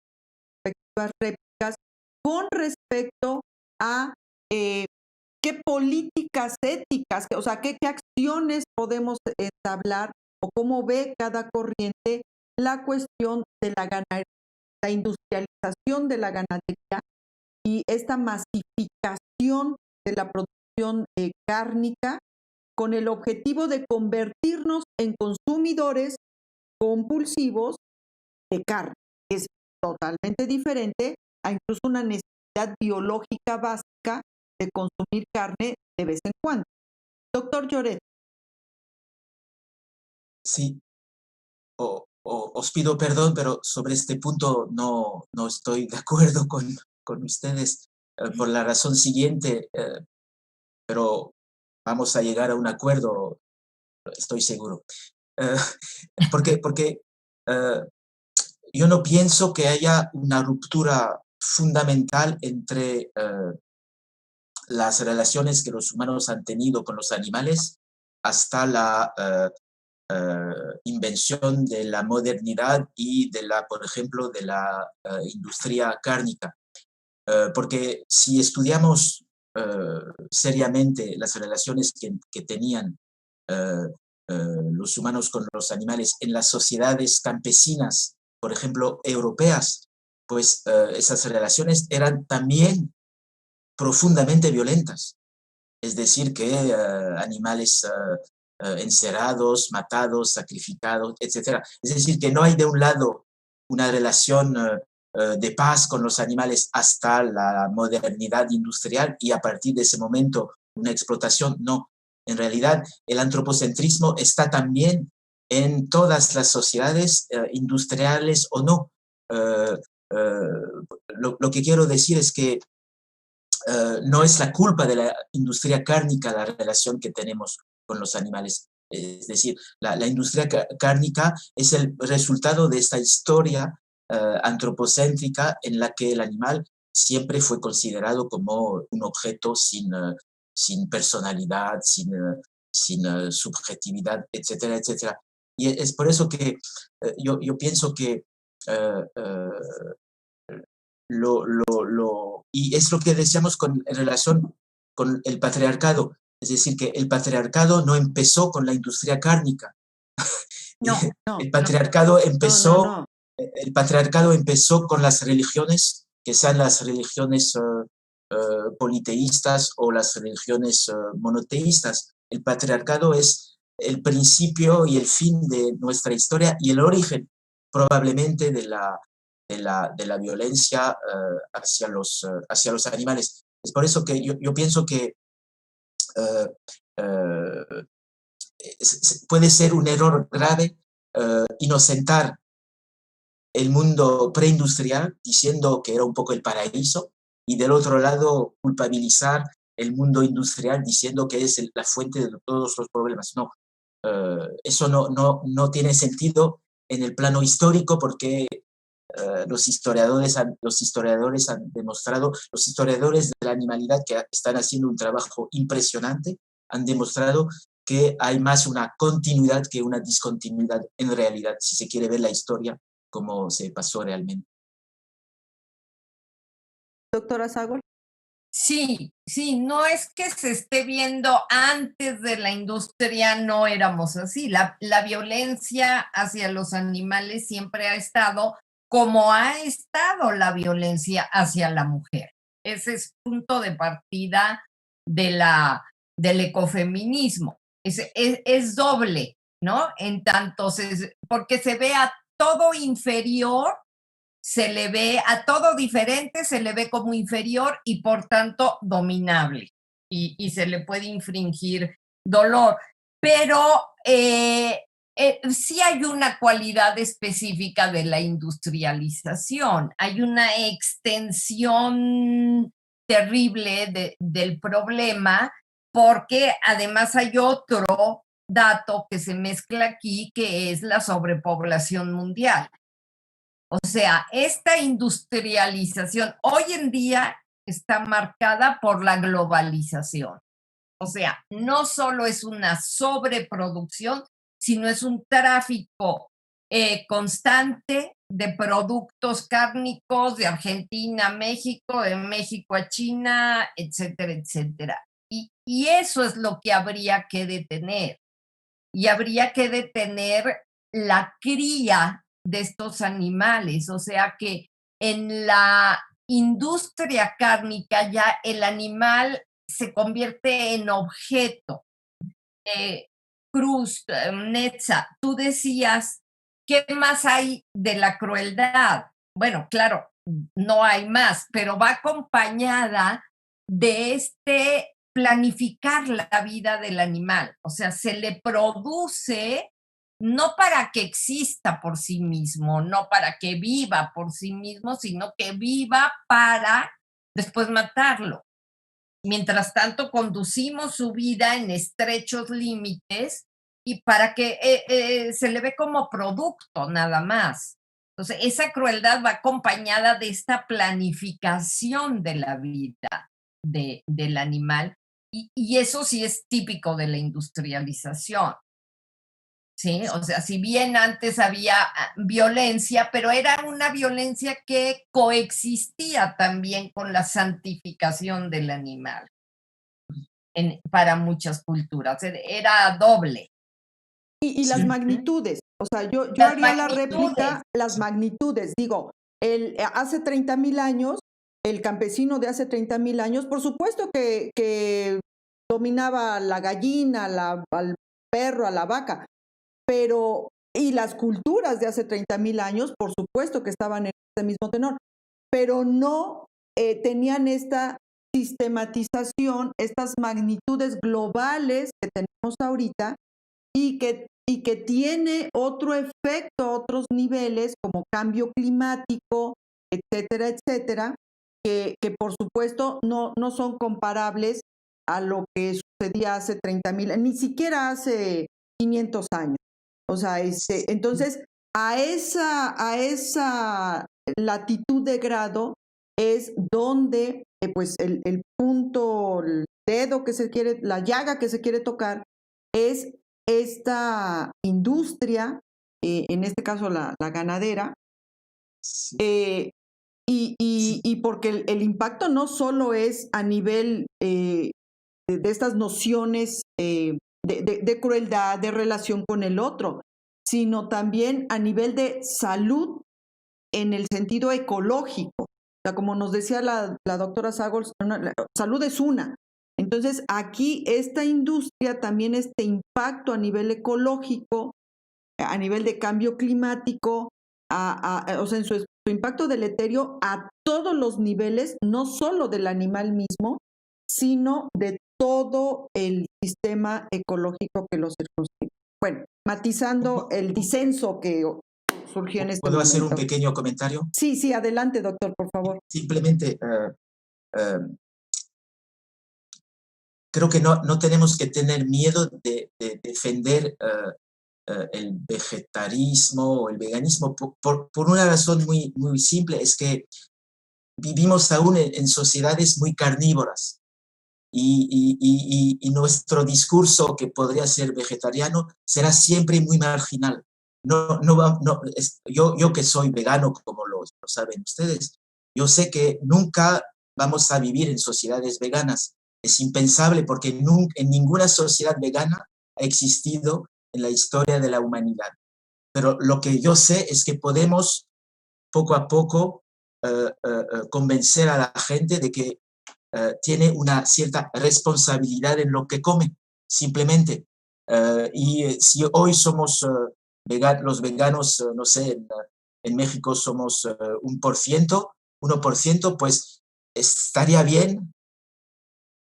S2: respectivas réplicas con respecto a qué políticas éticas, o sea, qué acciones podemos entablar o cómo ve cada corriente la cuestión de la industrialización de la ganadería y esta masificación de la producción cárnica con el objetivo de convertirnos en consumidores compulsivos de carne. Es totalmente diferente a incluso una necesidad biológica básica de consumir carne de vez en cuando. Doctor Lloret.
S3: Sí, os pido perdón, pero sobre este punto no estoy de acuerdo con ustedes por la razón siguiente, pero vamos a llegar a un acuerdo, estoy seguro. Eh, porque yo no pienso que haya una ruptura fundamental entre las relaciones que los humanos han tenido con los animales hasta la invención de la modernidad y de la, por ejemplo, de la industria cárnica. Porque si estudiamos seriamente las relaciones que tenían los humanos con los animales en las sociedades campesinas, por ejemplo, europeas, pues esas relaciones eran también profundamente violentas. Es decir, que animales encerrados, matados, sacrificados, etc. Es decir, que no hay de un lado una relación de paz con los animales hasta la modernidad industrial y a partir de ese momento una explotación. No, en realidad el antropocentrismo está también en todas las sociedades industriales o no. Lo que quiero decir es que no es la culpa de la industria cárnica la relación que tenemos con los animales. Es decir, la industria cárnica es el resultado de esta historia antropocéntrica en la que el animal siempre fue considerado como un objeto sin personalidad, sin subjetividad, etcétera, etcétera. Y es por eso que yo pienso que y es lo que decíamos en relación con el patriarcado, es decir, que el patriarcado no empezó con la industria cárnica.
S4: No,
S3: El patriarcado empezó,
S2: No.
S3: el patriarcado empezó con las religiones, que sean las religiones politeístas o las religiones monoteístas. El patriarcado es el principio y el fin de nuestra historia y el origen probablemente de la violencia hacia los animales. Es por eso que yo pienso que puede ser un error grave inocentar el mundo preindustrial diciendo que era un poco el paraíso y del otro lado culpabilizar el mundo industrial diciendo que es la fuente de todos los problemas. No, eso no tiene sentido en el plano histórico porque los historiadores han demostrado, los historiadores de la animalidad que están haciendo un trabajo impresionante, han demostrado que hay más una continuidad que una discontinuidad en realidad, si se quiere ver la historia como se pasó realmente.
S2: Doctora Sagol.
S4: Sí, no es que se esté viendo antes de la industria, no éramos así. La violencia hacia los animales siempre ha estado como ha estado la violencia hacia la mujer. Ese es punto de partida del ecofeminismo. Es doble, ¿no? En tanto, porque se ve a todo inferior, se le ve a todo diferente, se le ve como inferior y por tanto dominable y se le puede infringir dolor. Pero sí hay una cualidad específica de la industrialización, hay una extensión terrible del problema porque además hay otro dato que se mezcla aquí que es la sobrepoblación mundial. O sea, esta industrialización hoy en día está marcada por la globalización. O sea, no solo es una sobreproducción, sino es un tráfico constante de productos cárnicos de Argentina a México, de México a China, etcétera, etcétera. Y eso es lo que habría que detener. Y habría que detener la cría de estos animales, o sea que en la industria cárnica ya el animal se convierte en objeto eh, Cruz, Netza, tú decías, ¿qué más hay de la crueldad? Bueno, claro, no hay más, pero va acompañada de este planificar la vida del animal. O sea, se le produce no para que exista por sí mismo, no para que viva por sí mismo, sino que viva para después matarlo. Mientras tanto, conducimos su vida en estrechos límites y para que se le ve como producto nada más. Entonces, esa crueldad va acompañada de esta planificación de la vida del animal y eso sí es típico de la industrialización. Sí, o sea, si bien antes había violencia, pero era una violencia que coexistía también con la santificación del animal para muchas culturas, era doble.
S2: Y las
S3: Sí,
S2: magnitudes, o sea, yo
S4: Las
S2: haría la réplica,
S4: magnitudes,
S2: las magnitudes, digo, hace 30,000 años, el campesino de hace 30,000 años, por supuesto que dominaba la gallina, al perro, a la vaca, pero, y las culturas de hace 30,000 años, por supuesto que estaban en ese mismo tenor, pero no tenían esta sistematización, estas magnitudes globales que tenemos ahorita y que tiene otro efecto, otros niveles como cambio climático, etcétera, etcétera, que por supuesto no son comparables a lo que sucedía hace 30,000, ni siquiera hace 500 años. O sea, entonces, a esa latitud de grado es donde, pues, el punto, el dedo que se quiere, la llaga que se quiere tocar, es esta industria, en este caso la ganadera,
S3: sí, sí,
S2: y porque el impacto no solo es a nivel de estas nociones de crueldad, de relación con el otro, sino también a nivel de salud en el sentido ecológico. O sea, como nos decía la doctora Sagols, salud es una. Entonces, aquí esta industria, también este impacto a nivel ecológico, a nivel de cambio climático, o sea, en su impacto deleterio a todos los niveles, no solo del animal mismo, sino de todo el sistema ecológico que lo circunscribe. Bueno, matizando el disenso que surgió en este
S3: ¿puedo hacer un
S2: momento.
S3: pequeño comentario?
S2: Sí, sí, adelante, doctor, por favor.
S3: Simplemente eh, creo que no tenemos que tener miedo de defender el vegetarismo o el veganismo por una razón muy simple, es que vivimos aún en sociedades muy carnívoras y nuestro discurso, que podría ser vegetariano, será siempre muy marginal. Yo que soy vegano, como lo saben ustedes, yo sé que nunca vamos a vivir en sociedades veganas. Es impensable porque en ninguna sociedad vegana ha existido en la historia de la humanidad. Pero lo que yo sé es que podemos poco a poco convencer a la gente de que tiene una cierta responsabilidad en lo que come, simplemente. Si hoy somos los veganos, no sé, en México somos 1%, pues estaría bien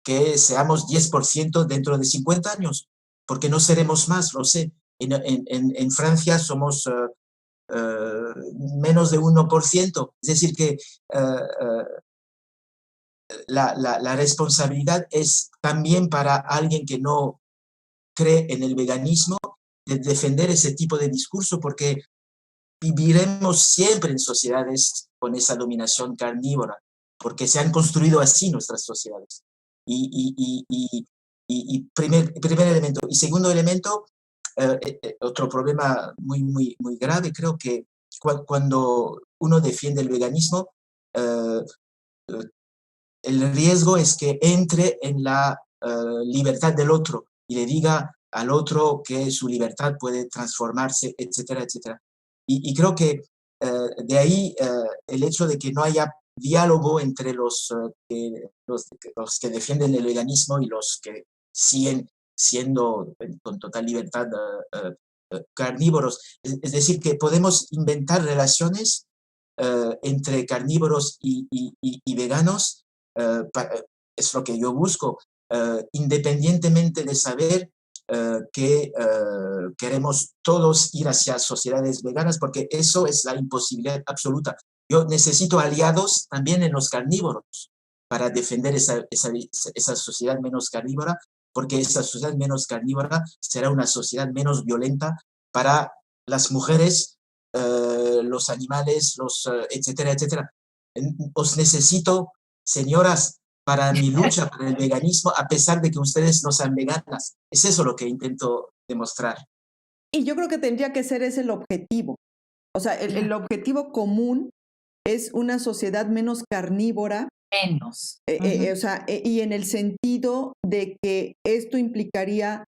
S3: que seamos 10% dentro de 50 años, porque no seremos más, lo sé. En Francia somos menos de 1%, es decir que la responsabilidad es también para alguien que no cree en el veganismo, de defender ese tipo de discurso, porque viviremos siempre en sociedades con esa dominación carnívora, porque se han construido así nuestras sociedades. Y primer elemento. Y segundo elemento, otro problema muy grave, creo que cuando uno defiende el veganismo, eh, el riesgo es que entre en la libertad del otro y le diga al otro que su libertad puede transformarse, etcétera, etcétera. Creo que de ahí el hecho de que no haya diálogo entre los que defienden el veganismo y los que siguen siendo con total libertad carnívoros. Es decir, que podemos inventar relaciones entre carnívoros y veganos. Es lo que yo busco, independientemente de saber que queremos todos ir hacia sociedades veganas, porque eso es la imposibilidad absoluta. Yo necesito aliados también en los carnívoros para defender esa sociedad menos carnívora, porque esa sociedad menos carnívora será una sociedad menos violenta para las mujeres, los animales, etcétera, etcétera. Os necesito, señoras, para mi lucha por el veganismo, a pesar de que ustedes no sean veganas. Es eso lo que intento demostrar.
S2: Y yo creo que tendría que ser ese el objetivo. O sea, el objetivo común es una sociedad menos carnívora.
S4: Menos.
S2: O sea, y en el sentido de que esto implicaría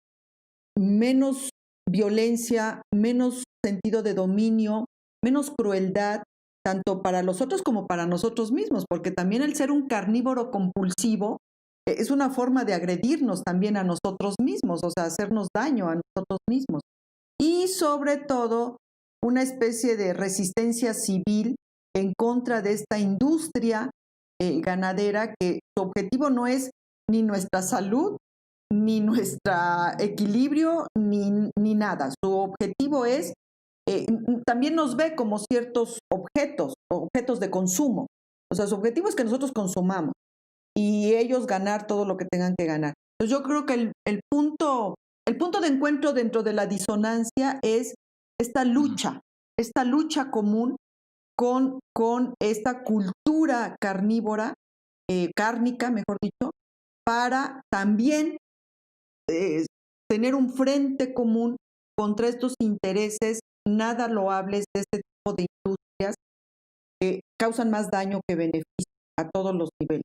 S2: menos violencia, menos sentido de dominio, menos crueldad, tanto para los otros como para nosotros mismos, porque también el ser un carnívoro compulsivo es una forma de agredirnos también a nosotros mismos, o sea, hacernos daño a nosotros mismos. Y sobre todo, una especie de resistencia civil en contra de esta industria ganadera, que su objetivo no es ni nuestra salud, ni nuestro equilibrio, ni nada. Su objetivo es, también nos ve como ciertos objetos de consumo. O sea, su objetivo es que nosotros consumamos y ellos ganar todo lo que tengan que ganar. Entonces yo creo que el punto de encuentro dentro de la disonancia es esta lucha común con esta cultura carnívora, cárnica, mejor dicho, para también tener un frente común contra estos intereses nada loables de este tipo de industrias que causan más daño que beneficio a todos los niveles.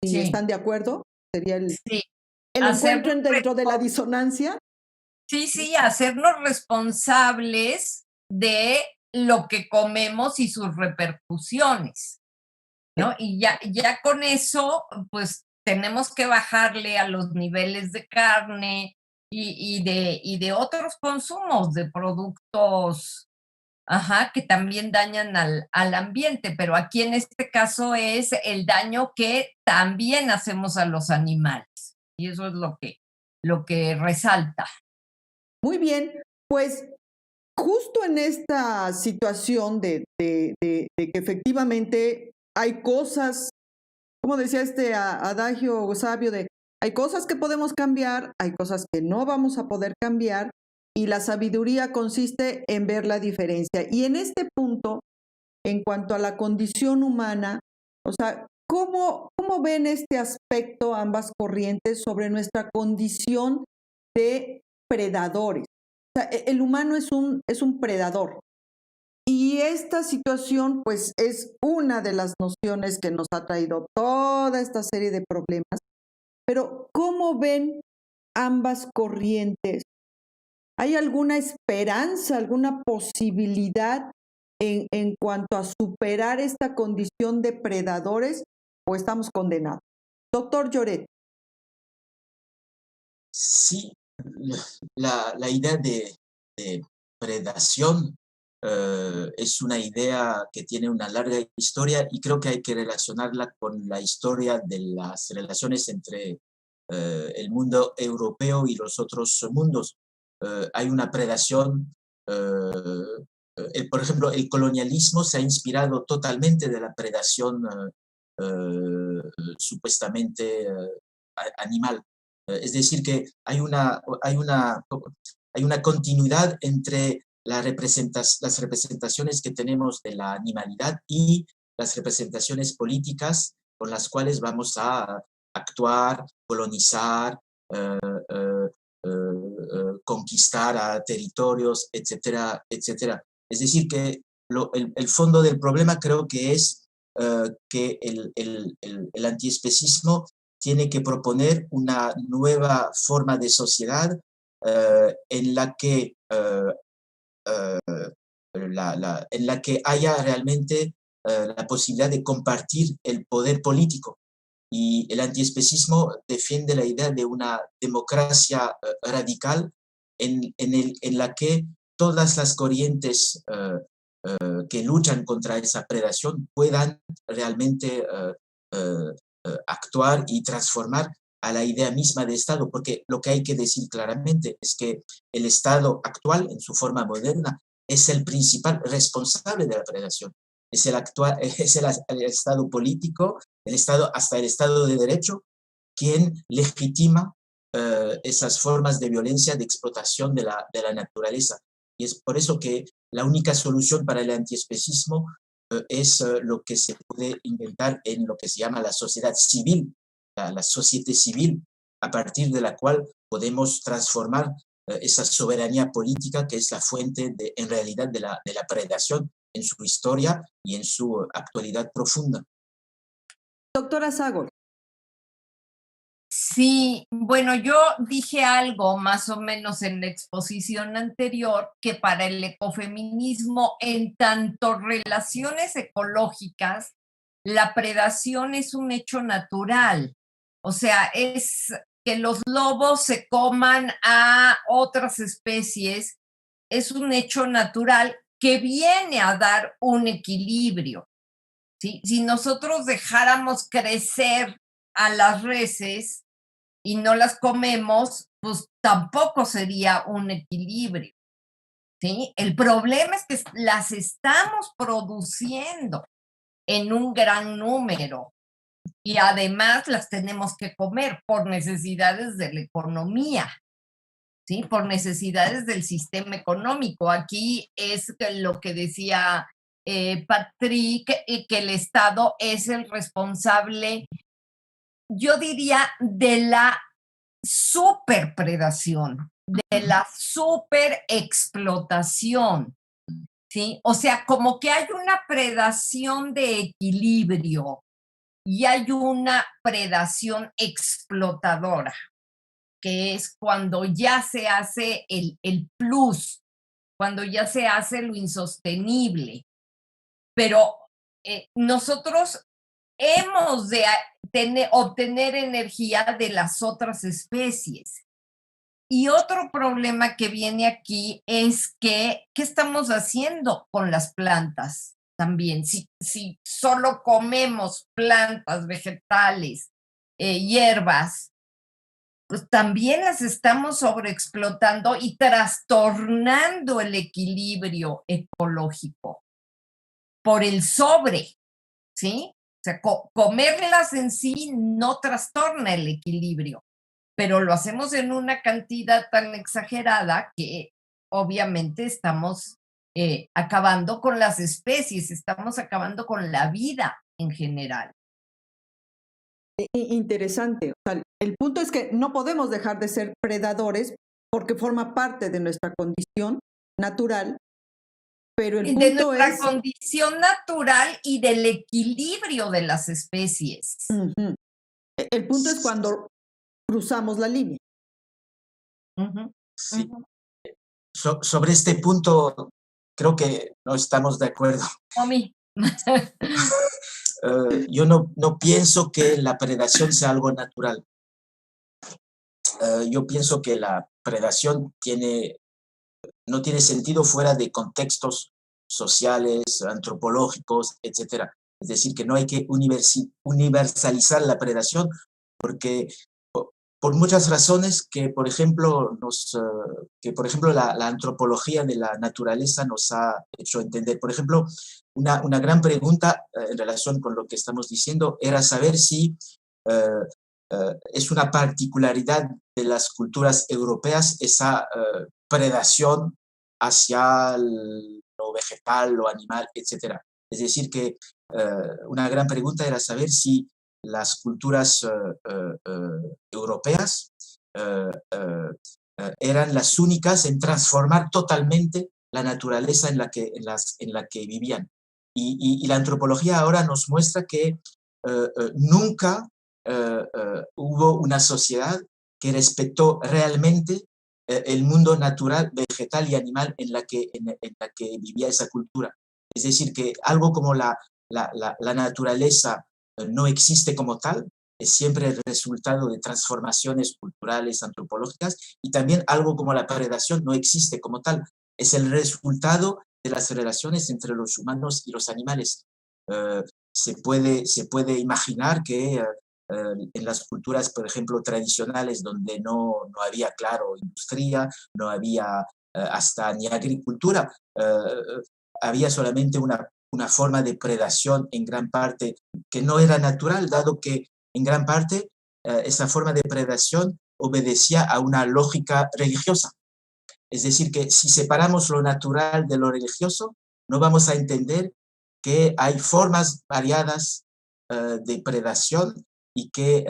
S2: Si
S4: Sí.
S2: están de acuerdo, sería el
S4: Sí.
S2: encuentro dentro de la disonancia.
S4: Sí, hacernos responsables de lo que comemos y sus repercusiones, ¿no? Y ya con eso, pues tenemos que bajarle a los niveles de carne y de otros consumos de productos, que también dañan al ambiente, pero aquí en este caso es el daño que también hacemos a los animales. Y eso es lo que resalta.
S2: Muy bien, pues justo en esta situación de que efectivamente hay cosas, como decía este adagio sabio de hay cosas que podemos cambiar, hay cosas que no vamos a poder cambiar, y la sabiduría consiste en ver la diferencia. Y en este punto, en cuanto a la condición humana, o sea, ¿cómo ven este aspecto ambas corrientes sobre nuestra condición de predadores? O sea, el humano es un predador. Y esta situación, pues, es una de las nociones que nos ha traído toda esta serie de problemas. Pero, ¿cómo ven ambas corrientes? ¿Hay alguna esperanza, alguna posibilidad en cuanto a superar esta condición de predadores, o estamos condenados? Doctor Lloret.
S3: Sí, la idea de predación es una idea que tiene una larga historia y creo que hay que relacionarla con la historia de las relaciones entre el mundo europeo y los otros mundos. Hay una predación, por ejemplo, el colonialismo se ha inspirado totalmente de la predación supuestamente animal. Es decir, que hay una continuidad entre las representaciones que tenemos de la animalidad y las representaciones políticas con las cuales vamos a actuar, colonizar, conquistar a territorios, etcétera, etcétera. Es decir, que el fondo del problema creo que es que el antiespecismo tiene que proponer una nueva forma de sociedad en la que haya realmente la posibilidad de compartir el poder político. Y el antiespecismo defiende la idea de una democracia radical en la que todas las corrientes que luchan contra esa predación puedan realmente actuar y transformar a la idea misma de Estado, porque lo que hay que decir claramente es que el Estado actual, en su forma moderna, es el principal responsable de la predación. Es el Estado político, el Estado, hasta el Estado de Derecho, quien legitima esas formas de violencia, de explotación de la naturaleza. Y es por eso que la única solución para el antiespecismo es lo que se puede inventar en lo que se llama la sociedad civil, la sociedad civil, a partir de la cual podemos transformar esa soberanía política que es la fuente, en realidad, de la predación en su historia y en su actualidad profunda.
S2: Doctora Sagor.
S4: Sí, bueno, yo dije algo más o menos en la exposición anterior, que para el ecofeminismo, en tanto relaciones ecológicas, la predación es un hecho natural. O sea, es que los lobos se coman a otras especies, es un hecho natural que viene a dar un equilibrio, ¿sí? Si nosotros dejáramos crecer a las reses y no las comemos, pues tampoco sería un equilibrio, ¿sí? El problema es que las estamos produciendo en un gran número y además las tenemos que comer por necesidades de la economía, ¿sí? Por necesidades del sistema económico. Aquí es lo que decía Patrick, que el Estado es el responsable, yo diría, de la superpredación, de la superexplotación, ¿sí? O sea, como que hay una predación de equilibrio y hay una predación explotadora, que es cuando ya se hace el plus, cuando ya se hace lo insostenible. Pero nosotros hemos de obtener energía de las otras especies. Y otro problema que viene aquí es que, ¿qué estamos haciendo con las plantas también? Si solo comemos plantas, vegetales, hierbas, pues también las estamos sobreexplotando y trastornando el equilibrio ecológico por el sobre, ¿sí? O sea, comerlas en sí no trastorna el equilibrio, pero lo hacemos en una cantidad tan exagerada que obviamente estamos acabando con las especies, estamos acabando con la vida en general.
S2: Interesante. O sea, el punto es que no podemos dejar de ser predadores porque forma parte de nuestra condición natural, pero el
S4: De
S2: punto
S4: nuestra
S2: es...
S4: condición natural y del equilibrio de las especies.
S2: El punto es cuando cruzamos la línea.
S3: Sí. Sobre este punto, creo que no estamos de acuerdo.
S4: Mami.
S3: Yo no pienso que la predación sea algo natural. Yo pienso que la predación no tiene sentido fuera de contextos sociales, antropológicos, etc. Es decir, que no hay que universalizar la predación porque por muchas razones que, por ejemplo, la antropología de la naturaleza nos ha hecho entender. Por ejemplo, una gran pregunta en relación con lo que estamos diciendo era saber si es una particularidad de las culturas europeas esa predación hacia lo vegetal, lo animal, etc. Es decir, que una gran pregunta era saber si las culturas europeas eran las únicas en transformar totalmente la naturaleza en la que vivían. Y la antropología ahora nos muestra que nunca hubo una sociedad que respetó realmente el mundo natural, vegetal y animal en la que vivía esa cultura. Es decir, que algo como la naturaleza no existe como tal, es siempre el resultado de transformaciones culturales, antropológicas, y también algo como la predación no existe como tal, es el resultado de las relaciones entre los humanos y los animales. Se puede imaginar que en las culturas, por ejemplo, tradicionales, donde no había, claro, industria, no había hasta ni agricultura, había solamente una forma de predación en gran parte que no era natural, dado que en gran parte esa forma de predación obedecía a una lógica religiosa. Es decir, que si separamos lo natural de lo religioso, no vamos a entender que hay formas variadas de predación y que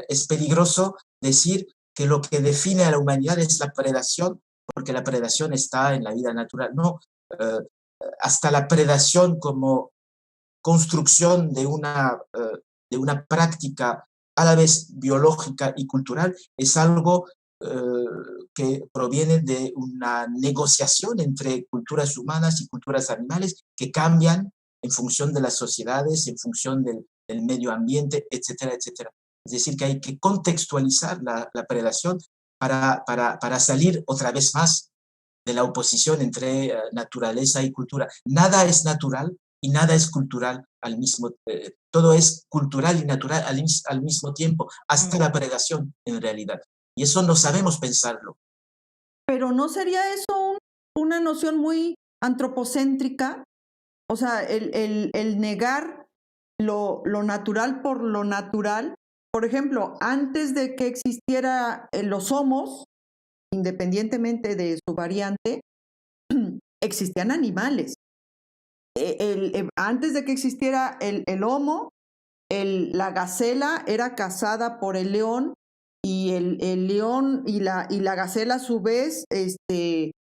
S3: es peligroso decir que lo que define a la humanidad es la predación, porque la predación está en la vida natural. No, eh, hasta la predación como construcción de una práctica a la vez biológica y cultural es algo que proviene de una negociación entre culturas humanas y culturas animales que cambian en función de las sociedades, en función del medio ambiente, etcétera, etcétera. Es decir, que hay que contextualizar la predación para salir otra vez más de la oposición entre naturaleza y cultura. Nada es natural y nada es cultural al mismo tiempo. Todo es cultural y natural al mismo tiempo, hasta la predación en realidad. Y eso no sabemos pensarlo.
S2: Pero ¿no sería eso una noción muy antropocéntrica? O sea, el negar lo natural por lo natural. Por ejemplo, antes de que existiera los homos, independientemente de su variante, existían animales. Antes de que existiera el homo, la gacela era cazada por el león y el león y la gacela a su vez,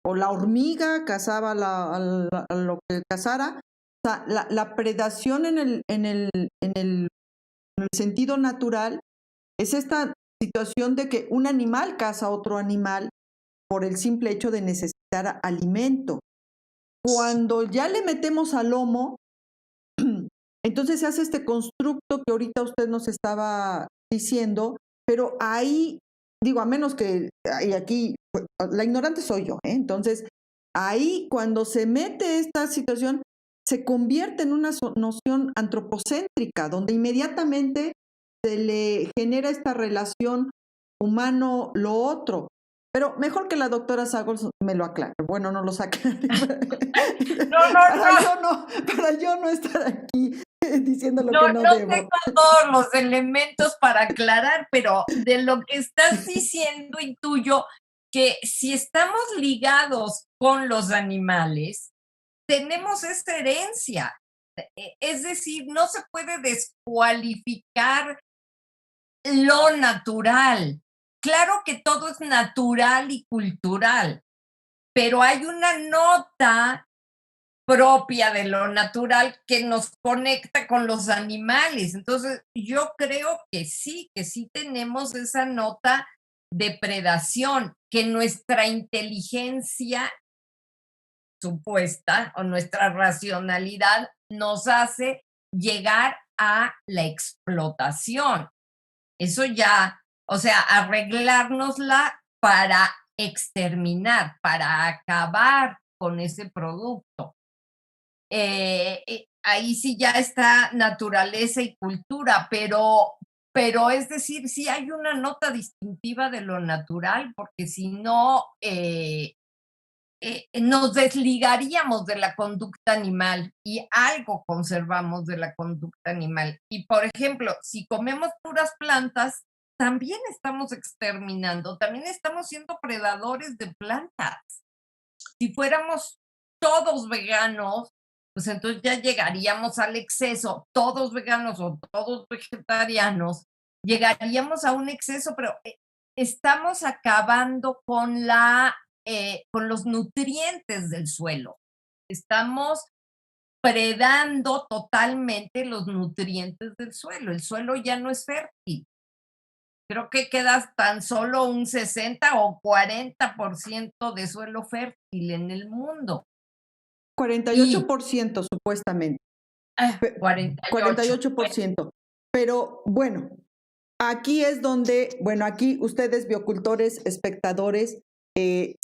S2: o la hormiga cazaba a lo que cazara. O sea, la predación en el sentido natural es esta situación de que un animal caza a otro animal por el simple hecho de necesitar alimento. Cuando ya le metemos al lomo, entonces se hace este constructo que ahorita usted nos estaba diciendo, pero ahí, digo, a menos que, y aquí, la ignorante soy yo, ¿eh? Entonces, ahí cuando se mete esta situación, se convierte en una noción antropocéntrica, donde inmediatamente se le genera esta relación humano-lo otro. Pero mejor que la doctora Sagos me lo aclare. Bueno, no lo saque.
S4: No, no, no.
S2: Para yo no estar aquí diciendo lo
S4: No,
S2: que no
S4: no
S2: debo.
S4: tengo todos los elementos para aclarar, pero de lo que estás diciendo intuyo que si estamos ligados con los animales, tenemos esta herencia. Es decir, no se puede descualificar lo natural. Claro que todo es natural y cultural, pero hay una nota propia de lo natural que nos conecta con los animales. Entonces, yo creo que sí tenemos esa nota de predación, que nuestra inteligencia supuesta o nuestra racionalidad nos hace llegar a la explotación. Eso ya, o sea, arreglárnosla para exterminar, para acabar con ese producto. Ahí sí ya está naturaleza y cultura, pero es decir, sí hay una nota distintiva de lo natural, porque si no, nos desligaríamos de la conducta animal y algo conservamos de la conducta animal. Y por ejemplo, si comemos puras plantas, también estamos exterminando, también estamos siendo predadores de plantas. Si fuéramos todos veganos, pues entonces ya llegaríamos al exceso, todos veganos o todos vegetarianos, llegaríamos a un exceso, pero estamos acabando con los nutrientes del suelo. Estamos predando totalmente los nutrientes del suelo. El suelo ya no es fértil. Creo que queda tan solo un 60 o 40% de suelo fértil en el mundo.
S2: 48% supuestamente.
S4: 48.
S2: 48%. Pero bueno, aquí es donde, bueno, aquí ustedes biocultores, espectadores,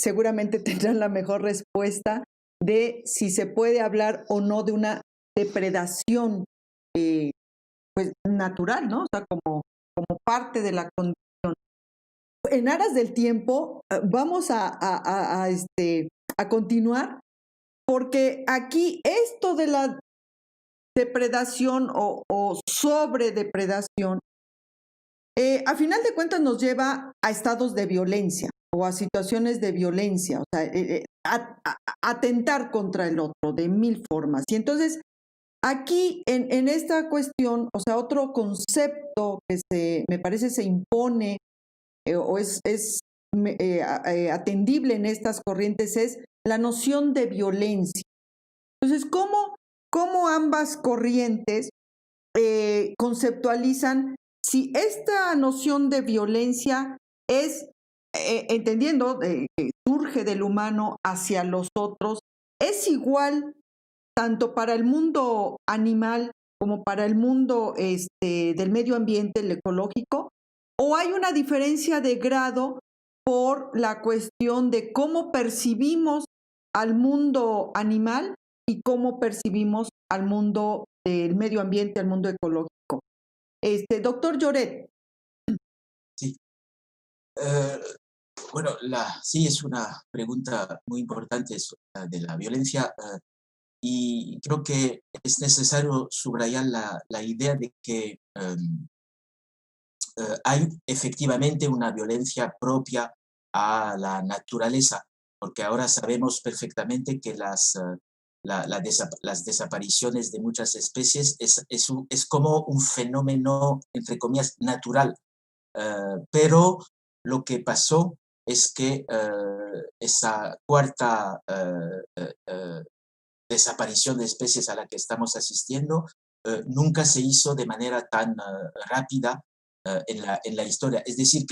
S2: seguramente tendrán la mejor respuesta de si se puede hablar o no de una depredación pues natural, ¿no? O sea, como parte de la condición. En aras del tiempo, vamos a continuar, porque aquí esto de la depredación o sobredepredación, a final de cuentas nos lleva a estados de violencia o a situaciones de violencia, o sea, atentar contra el otro de mil formas. Y entonces, aquí en esta cuestión, o sea, otro concepto que me parece se impone o es atendible en estas corrientes es la noción de violencia. Entonces, ¿cómo ambas corrientes conceptualizan si esta noción de violencia es, entendiendo que surge del humano hacia los otros, es igual tanto para el mundo animal como para el mundo del medio ambiente, el ecológico, o hay una diferencia de grado por la cuestión de cómo percibimos al mundo animal y cómo percibimos al mundo del medio ambiente, al mundo ecológico. Doctor Lloret.
S3: Sí. Bueno, sí es una pregunta muy importante eso, la de la violencia, y creo que es necesario subrayar la idea de que hay efectivamente una violencia propia a la naturaleza, porque ahora sabemos perfectamente que las desapariciones de muchas especies es como un fenómeno, entre comillas, natural. Pero lo que pasó es que esa cuarta desaparición de especies a la que estamos asistiendo nunca se hizo de manera tan rápida en la historia. Es decir,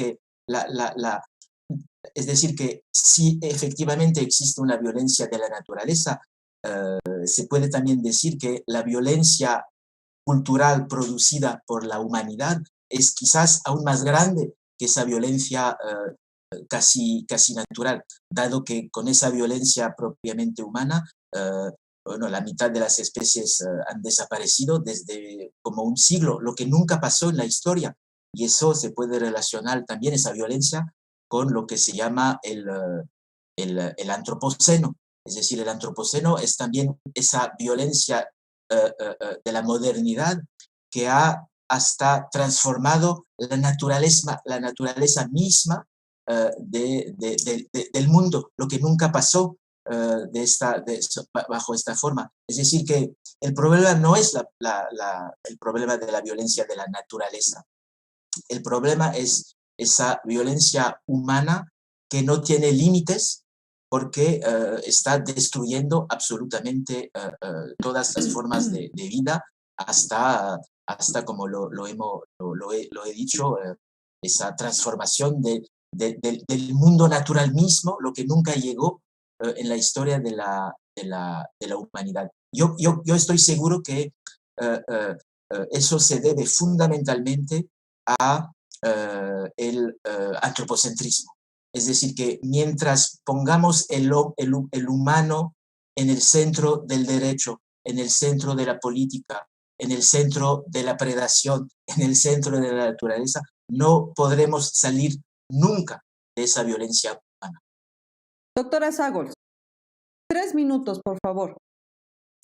S3: es decir, que si efectivamente existe una violencia de la naturaleza, se puede también decir que la violencia cultural producida por la humanidad es quizás aún más grande que esa violencia casi natural, dado que con esa violencia propiamente humana, bueno, la mitad de las especies han desaparecido desde como un siglo, lo que nunca pasó en la historia. Y eso se puede relacionar también, esa violencia, con lo que se llama el antropoceno. Es decir, el antropoceno es también esa violencia de la modernidad que ha hasta transformado la naturaleza misma del mundo, lo que nunca pasó bajo esta forma. Es decir, que el problema no es el problema de la violencia de la naturaleza. El problema es esa violencia humana que no tiene límites porque está destruyendo absolutamente todas las formas de vida hasta como lo he dicho, esa transformación del mundo natural mismo, lo que nunca llegó en la historia de la humanidad. Yo estoy seguro que eso se debe fundamentalmente a el antropocentrismo. Es decir, que mientras pongamos el humano en el centro del derecho, en el centro de la política, en el centro de la predación, en el centro de la naturaleza, no podremos salir nunca de esa violencia humana.
S2: Doctora Sagols, 3 minutos, por favor.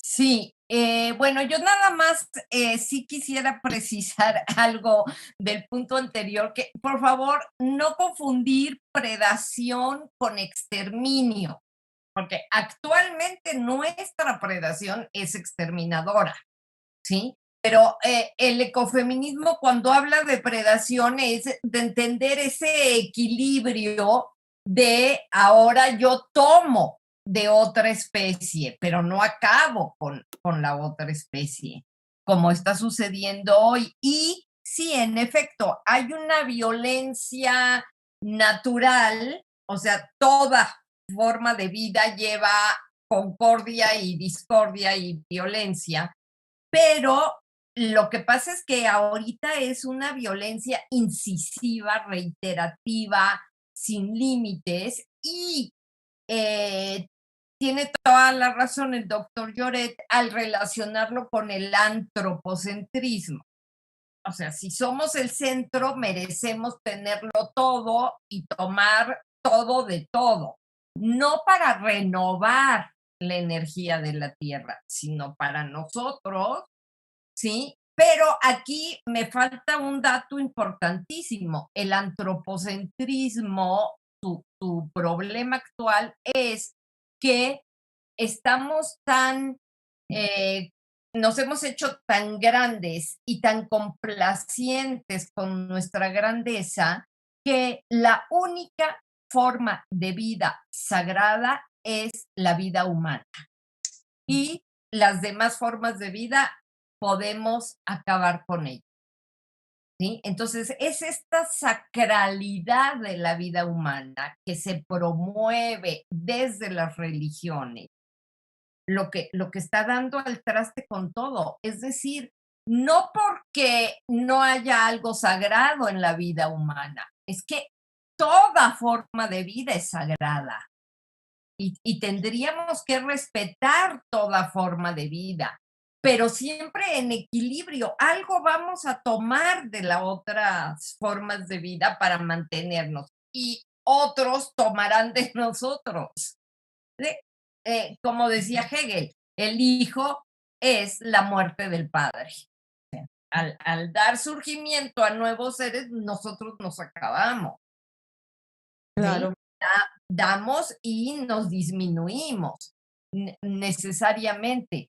S4: Sí, bueno, yo nada más sí quisiera precisar algo del punto anterior, que por favor no confundir predación con exterminio, porque actualmente nuestra predación es exterminadora, ¿sí? Pero el ecofeminismo cuando habla de predación es de entender ese equilibrio de ahora yo tomo de otra especie, pero no acabo con la otra especie, como está sucediendo hoy. Y sí, en efecto, hay una violencia natural, o sea, toda forma de vida lleva concordia y discordia y violencia, pero lo que pasa es que ahorita es una violencia incisiva, reiterativa, sin límites y tiene toda la razón el doctor Lloret al relacionarlo con el antropocentrismo. O sea, si somos el centro, merecemos tenerlo todo y tomar todo de todo, no para renovar la energía de la Tierra, sino para nosotros, ¿sí? Pero aquí me falta un dato importantísimo. El antropocentrismo, su problema actual es que estamos tan, nos hemos hecho tan grandes y tan complacientes con nuestra grandeza que la única forma de vida sagrada es la vida humana. Y las demás formas de vida podemos acabar con ellas. ¿Sí? Entonces, es esta sacralidad de la vida humana que se promueve desde las religiones, lo que está dando al traste con todo. Es decir, no porque no haya algo sagrado en la vida humana, es que toda forma de vida es sagrada y tendríamos que respetar toda forma de vida, pero siempre en equilibrio. Algo vamos a tomar de las otras formas de vida para mantenernos y otros tomarán de nosotros. ¿Sí? Como decía Hegel, el hijo es la muerte del padre. Al dar surgimiento a nuevos seres, nosotros nos acabamos. ¿Sí?
S2: Claro.
S4: Damos y nos disminuimos necesariamente.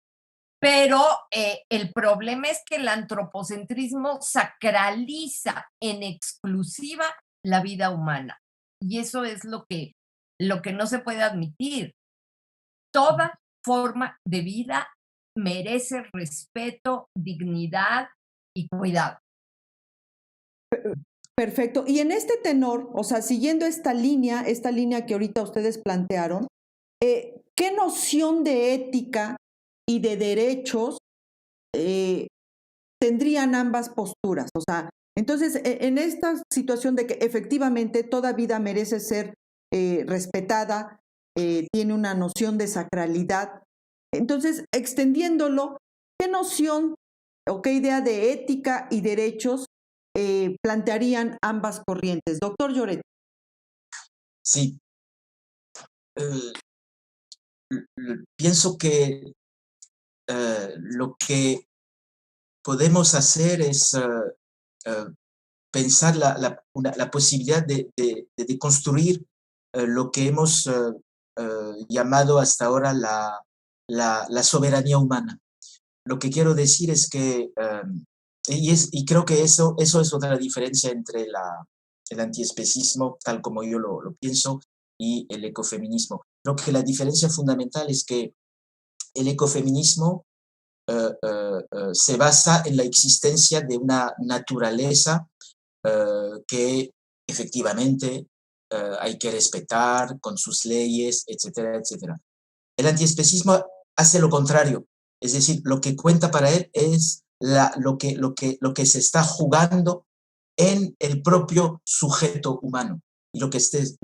S4: Pero el problema es que el antropocentrismo sacraliza en exclusiva la vida humana. Y eso es lo que no se puede admitir. Toda forma de vida merece respeto, dignidad y cuidado.
S2: Perfecto. Y en este tenor, o sea, siguiendo esta línea que ahorita ustedes plantearon, ¿qué noción de ética y de derechos tendrían ambas posturas? O sea, entonces, en esta situación de que efectivamente toda vida merece ser respetada, tiene una noción de sacralidad, entonces, extendiéndolo, ¿qué noción o qué idea de ética y derechos plantearían ambas corrientes? Doctor Lloret.
S3: Sí. Pienso que lo que podemos hacer es pensar la posibilidad de construir lo que hemos llamado hasta ahora la soberanía humana. Lo que quiero decir es que, y creo que eso es otra diferencia entre el antiespecismo, tal como yo lo pienso, y el ecofeminismo. Creo que la diferencia fundamental es que el ecofeminismo se basa en la existencia de una naturaleza que efectivamente hay que respetar con sus leyes, etcétera, etcétera. El antiespecismo hace lo contrario, es decir, lo que cuenta para él es lo que se está jugando en el propio sujeto humano. Y lo que se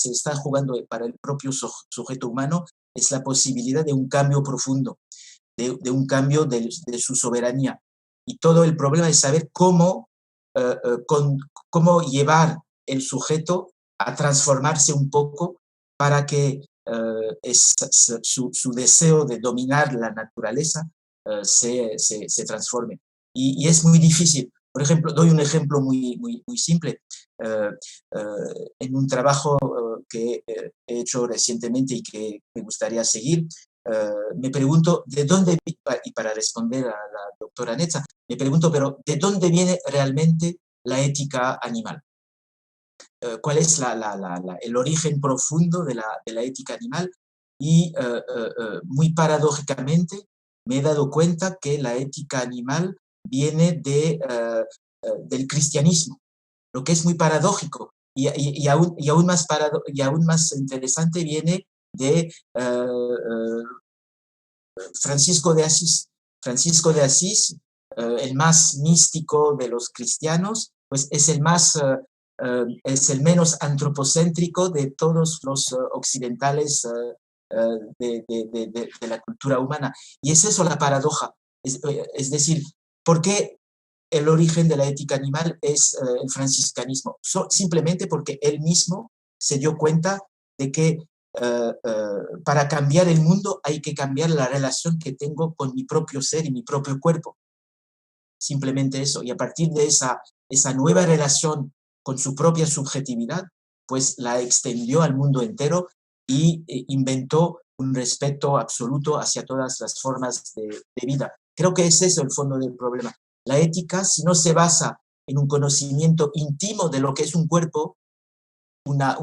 S3: está jugando para el propio sujeto humano es la posibilidad de un cambio profundo, de un cambio de su soberanía. Y todo el problema es saber cómo llevar el sujeto a transformarse un poco para que su deseo de dominar la naturaleza se transforme. Y es muy difícil. Por ejemplo, doy un ejemplo muy simple. En un trabajo que he hecho recientemente y que me gustaría seguir, me pregunto de dónde, y para responder a la doctora Netza, me pregunto, pero ¿de dónde viene realmente la ética animal? ¿Cuál es el origen profundo de la ética animal? Y muy paradójicamente me he dado cuenta que la ética animal viene del cristianismo, lo que es muy paradójico. Y aún más interesante viene de Francisco de Asís. Francisco de Asís el más místico de los cristianos, pues es es el menos antropocéntrico de todos los occidentales de la cultura humana. Y es eso la paradoja. Es decir, ¿por qué el origen de la ética animal es el franciscanismo? Simplemente porque él mismo se dio cuenta de que para cambiar el mundo hay que cambiar la relación que tengo con mi propio ser y mi propio cuerpo. Simplemente eso. Y a partir de esa nueva relación con su propia subjetividad, pues la extendió al mundo entero y inventó un respeto absoluto hacia todas las formas de vida. Creo que es eso el fondo del problema. La ética, si no se basa en un conocimiento íntimo de lo que es un cuerpo, una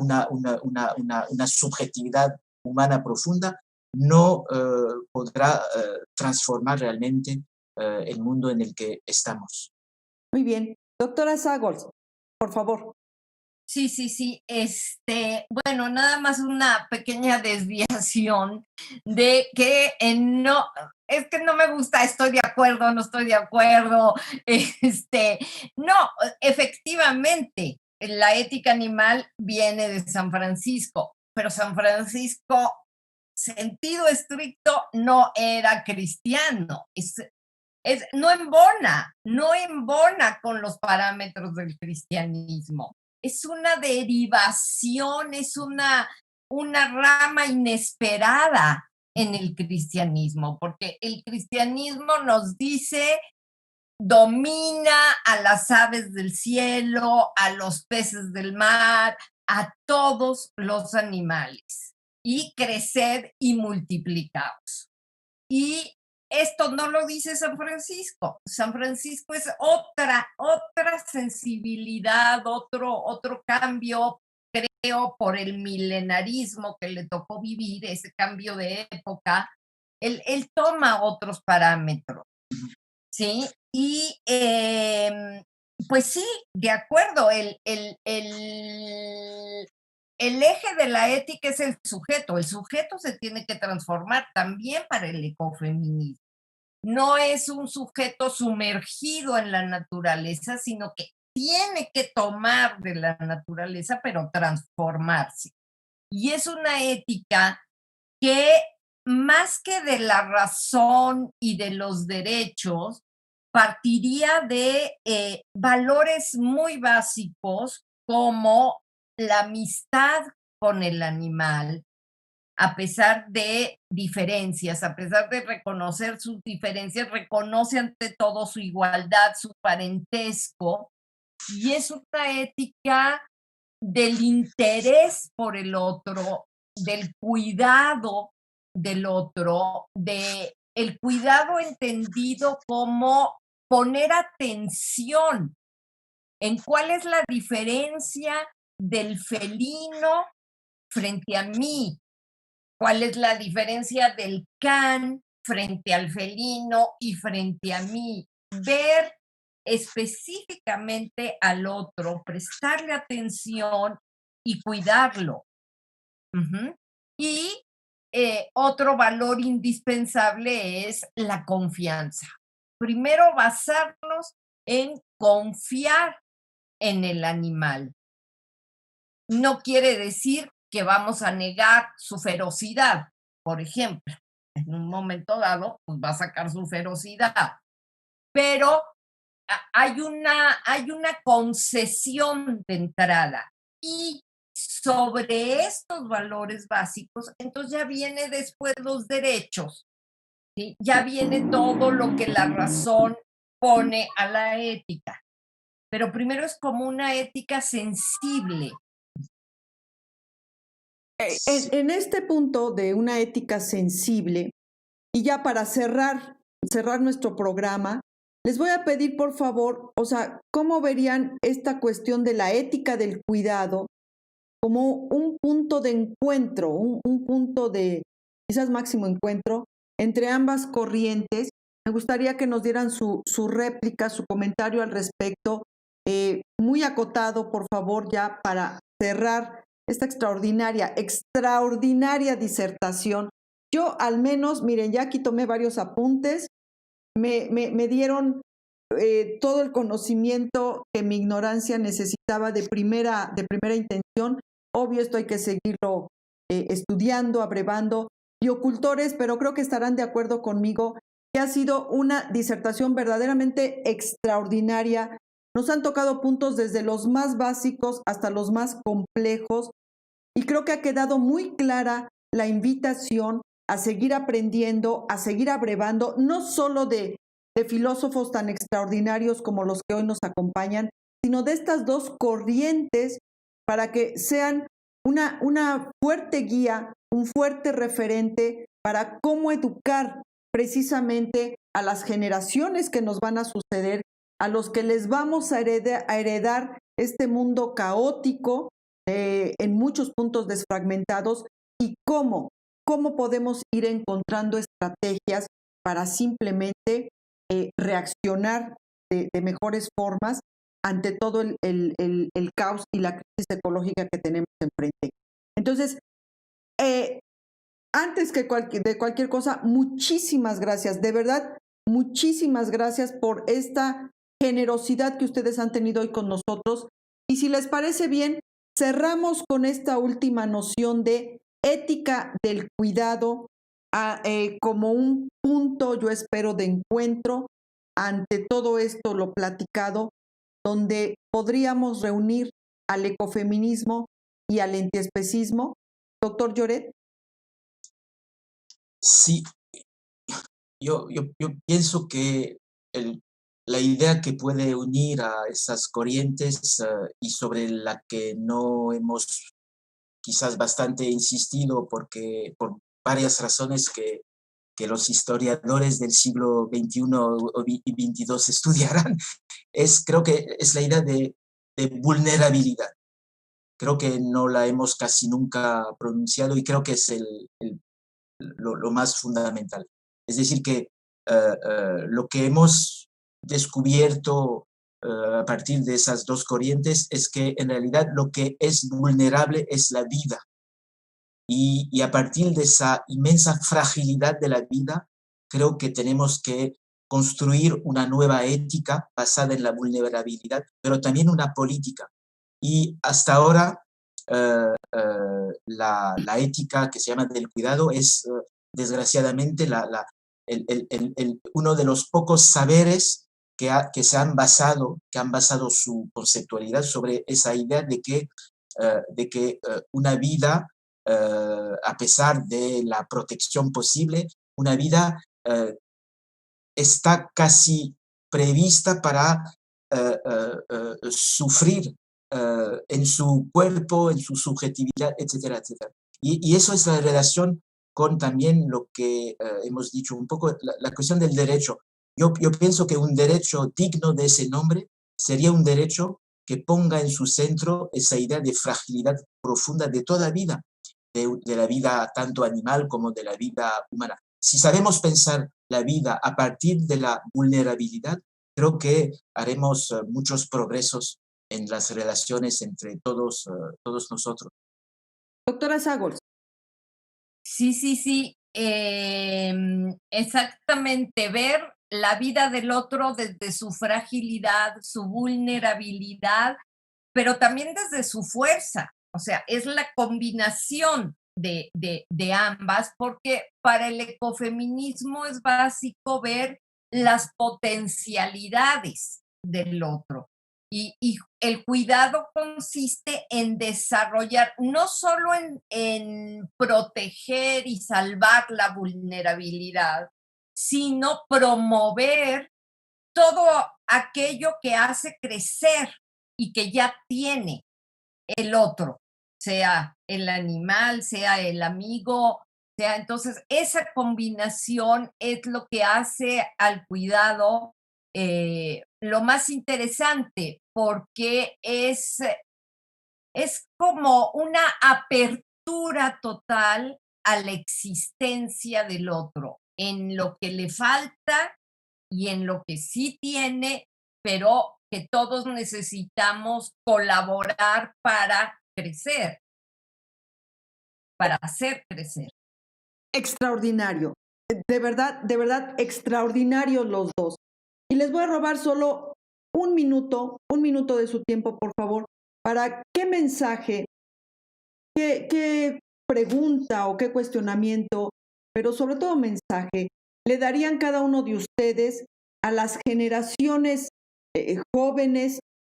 S3: subjetividad humana profunda, no podrá transformar realmente el mundo en el que estamos.
S2: Muy bien. Doctora Sagols, por favor.
S4: Sí. Bueno, nada más una pequeña desviación de que no, es que no me gusta, estoy de acuerdo, no estoy de acuerdo. No, efectivamente, la ética animal viene de San Francisco, pero San Francisco, sentido estricto, no era cristiano. No embona con los parámetros del cristianismo. Es una derivación, es una rama inesperada en el cristianismo, porque el cristianismo nos dice, domina a las aves del cielo, a los peces del mar, a todos los animales, y creced y multiplicaos. Y esto no lo dice San Francisco. San Francisco es otra sensibilidad, otro cambio, creo, por el milenarismo que le tocó vivir, ese cambio de época. Él toma otros parámetros, ¿sí? Y pues sí, de acuerdo, el eje de la ética es el sujeto se tiene que transformar también para el ecofeminismo. No es un sujeto sumergido en la naturaleza, sino que tiene que tomar de la naturaleza, pero transformarse. Y es una ética que, más que de la razón y de los derechos, partiría de valores muy básicos como la amistad con el animal, a pesar de diferencias, a pesar de reconocer sus diferencias, reconoce ante todo su igualdad, su parentesco, y es una ética del interés por el otro, del cuidado del otro, de el cuidado entendido como poner atención en cuál es la diferencia del felino frente a mí, cuál es la diferencia del can frente al felino y frente a mí. Ver específicamente al otro, prestarle atención y cuidarlo. Y otro valor indispensable es la confianza. Primero, basarnos en confiar en el animal. No quiere decir que vamos a negar su ferocidad, por ejemplo. En un momento dado, pues va a sacar su ferocidad. Pero hay una concesión de entrada. Y sobre estos valores básicos, entonces ya viene después los derechos, ¿sí? Ya viene todo lo que la razón pone a la ética. Pero primero es como una ética sensible.
S2: En este punto de una ética sensible, y ya para cerrar nuestro programa, les voy a pedir, por favor, o sea, ¿cómo verían esta cuestión de la ética del cuidado como un punto de encuentro, un punto de quizás máximo encuentro entre ambas corrientes? Me gustaría que nos dieran su réplica, su comentario al respecto, muy acotado, por favor, ya para cerrar esta extraordinaria disertación. Yo al menos, miren, ya aquí tomé varios apuntes, me dieron todo el conocimiento que mi ignorancia necesitaba de primera intención. Obvio, esto hay que seguirlo estudiando, abrevando, biocultores, pero creo que estarán de acuerdo conmigo que ha sido una disertación verdaderamente extraordinaria. Nos han tocado puntos desde los más básicos hasta los más complejos y creo que ha quedado muy clara la invitación a seguir aprendiendo, a seguir abrevando, no solo de filósofos tan extraordinarios como los que hoy nos acompañan, sino de estas dos corrientes para que sean una fuerte guía, un fuerte referente para cómo educar precisamente a las generaciones que nos van a suceder, a los que les vamos a heredar este mundo caótico, en muchos puntos desfragmentados, y cómo podemos ir encontrando estrategias para simplemente reaccionar de mejores formas ante todo el caos y la crisis ecológica que tenemos enfrente. Entonces, antes que de cualquier cosa, muchísimas gracias, de verdad, muchísimas gracias por esta generosidad que ustedes han tenido hoy con nosotros. Y si les parece bien, cerramos con esta última noción de ética del cuidado como un punto, yo espero, de encuentro ante todo esto, lo platicado, donde podríamos reunir al ecofeminismo y al antiespecismo. Doctor Lloret.
S3: Sí, yo pienso que la idea que puede unir a esas corrientes y sobre la que no hemos quizás bastante insistido por varias razones que los historiadores del siglo XXI y XXII estudiarán, creo que es la idea de vulnerabilidad. Creo que no la hemos casi nunca pronunciado y creo que es lo más fundamental. Es decir, que lo que hemos descubierto a partir de esas dos corrientes es que en realidad lo que es vulnerable es la vida. Y a partir de esa inmensa fragilidad de la vida, creo que tenemos que construir una nueva ética basada en la vulnerabilidad, pero también una política. Y hasta ahora la ética que se llama del cuidado es desgraciadamente uno de los pocos saberes que han basado su conceptualidad sobre esa idea de que una vida, a pesar de la protección posible, una vida está casi prevista para sufrir en su cuerpo, en su subjetividad, etcétera, etcétera. Y eso es la relación con también lo que hemos dicho un poco, la cuestión del derecho. Yo pienso que un derecho digno de ese nombre sería un derecho que ponga en su centro esa idea de fragilidad profunda de toda vida, de la vida tanto animal como de la vida humana. Si sabemos pensar la vida a partir de la vulnerabilidad, creo que haremos muchos progresos en las relaciones entre todos nosotros.
S2: Doctora Sagols.
S4: Sí. Exactamente, ver la vida del otro desde su fragilidad, su vulnerabilidad, pero también desde su fuerza. O sea, es la combinación de ambas, porque para el ecofeminismo es básico ver las potencialidades del otro. Y el cuidado consiste en desarrollar, no solo en proteger y salvar la vulnerabilidad, sino promover todo aquello que hace crecer y que ya tiene el otro, sea el animal, sea el amigo, sea entonces esa combinación es lo que hace al cuidado lo más interesante, porque es como una apertura total a la existencia del otro, en lo que le falta y en lo que sí tiene, pero que todos necesitamos colaborar para crecer, para hacer crecer.
S2: Extraordinario. De verdad, extraordinarios los dos. Y les voy a robar solo un minuto de su tiempo, por favor, para qué mensaje, qué pregunta o qué cuestionamiento, pero sobre todo mensaje, le darían cada uno de ustedes a las generaciones jóvenes.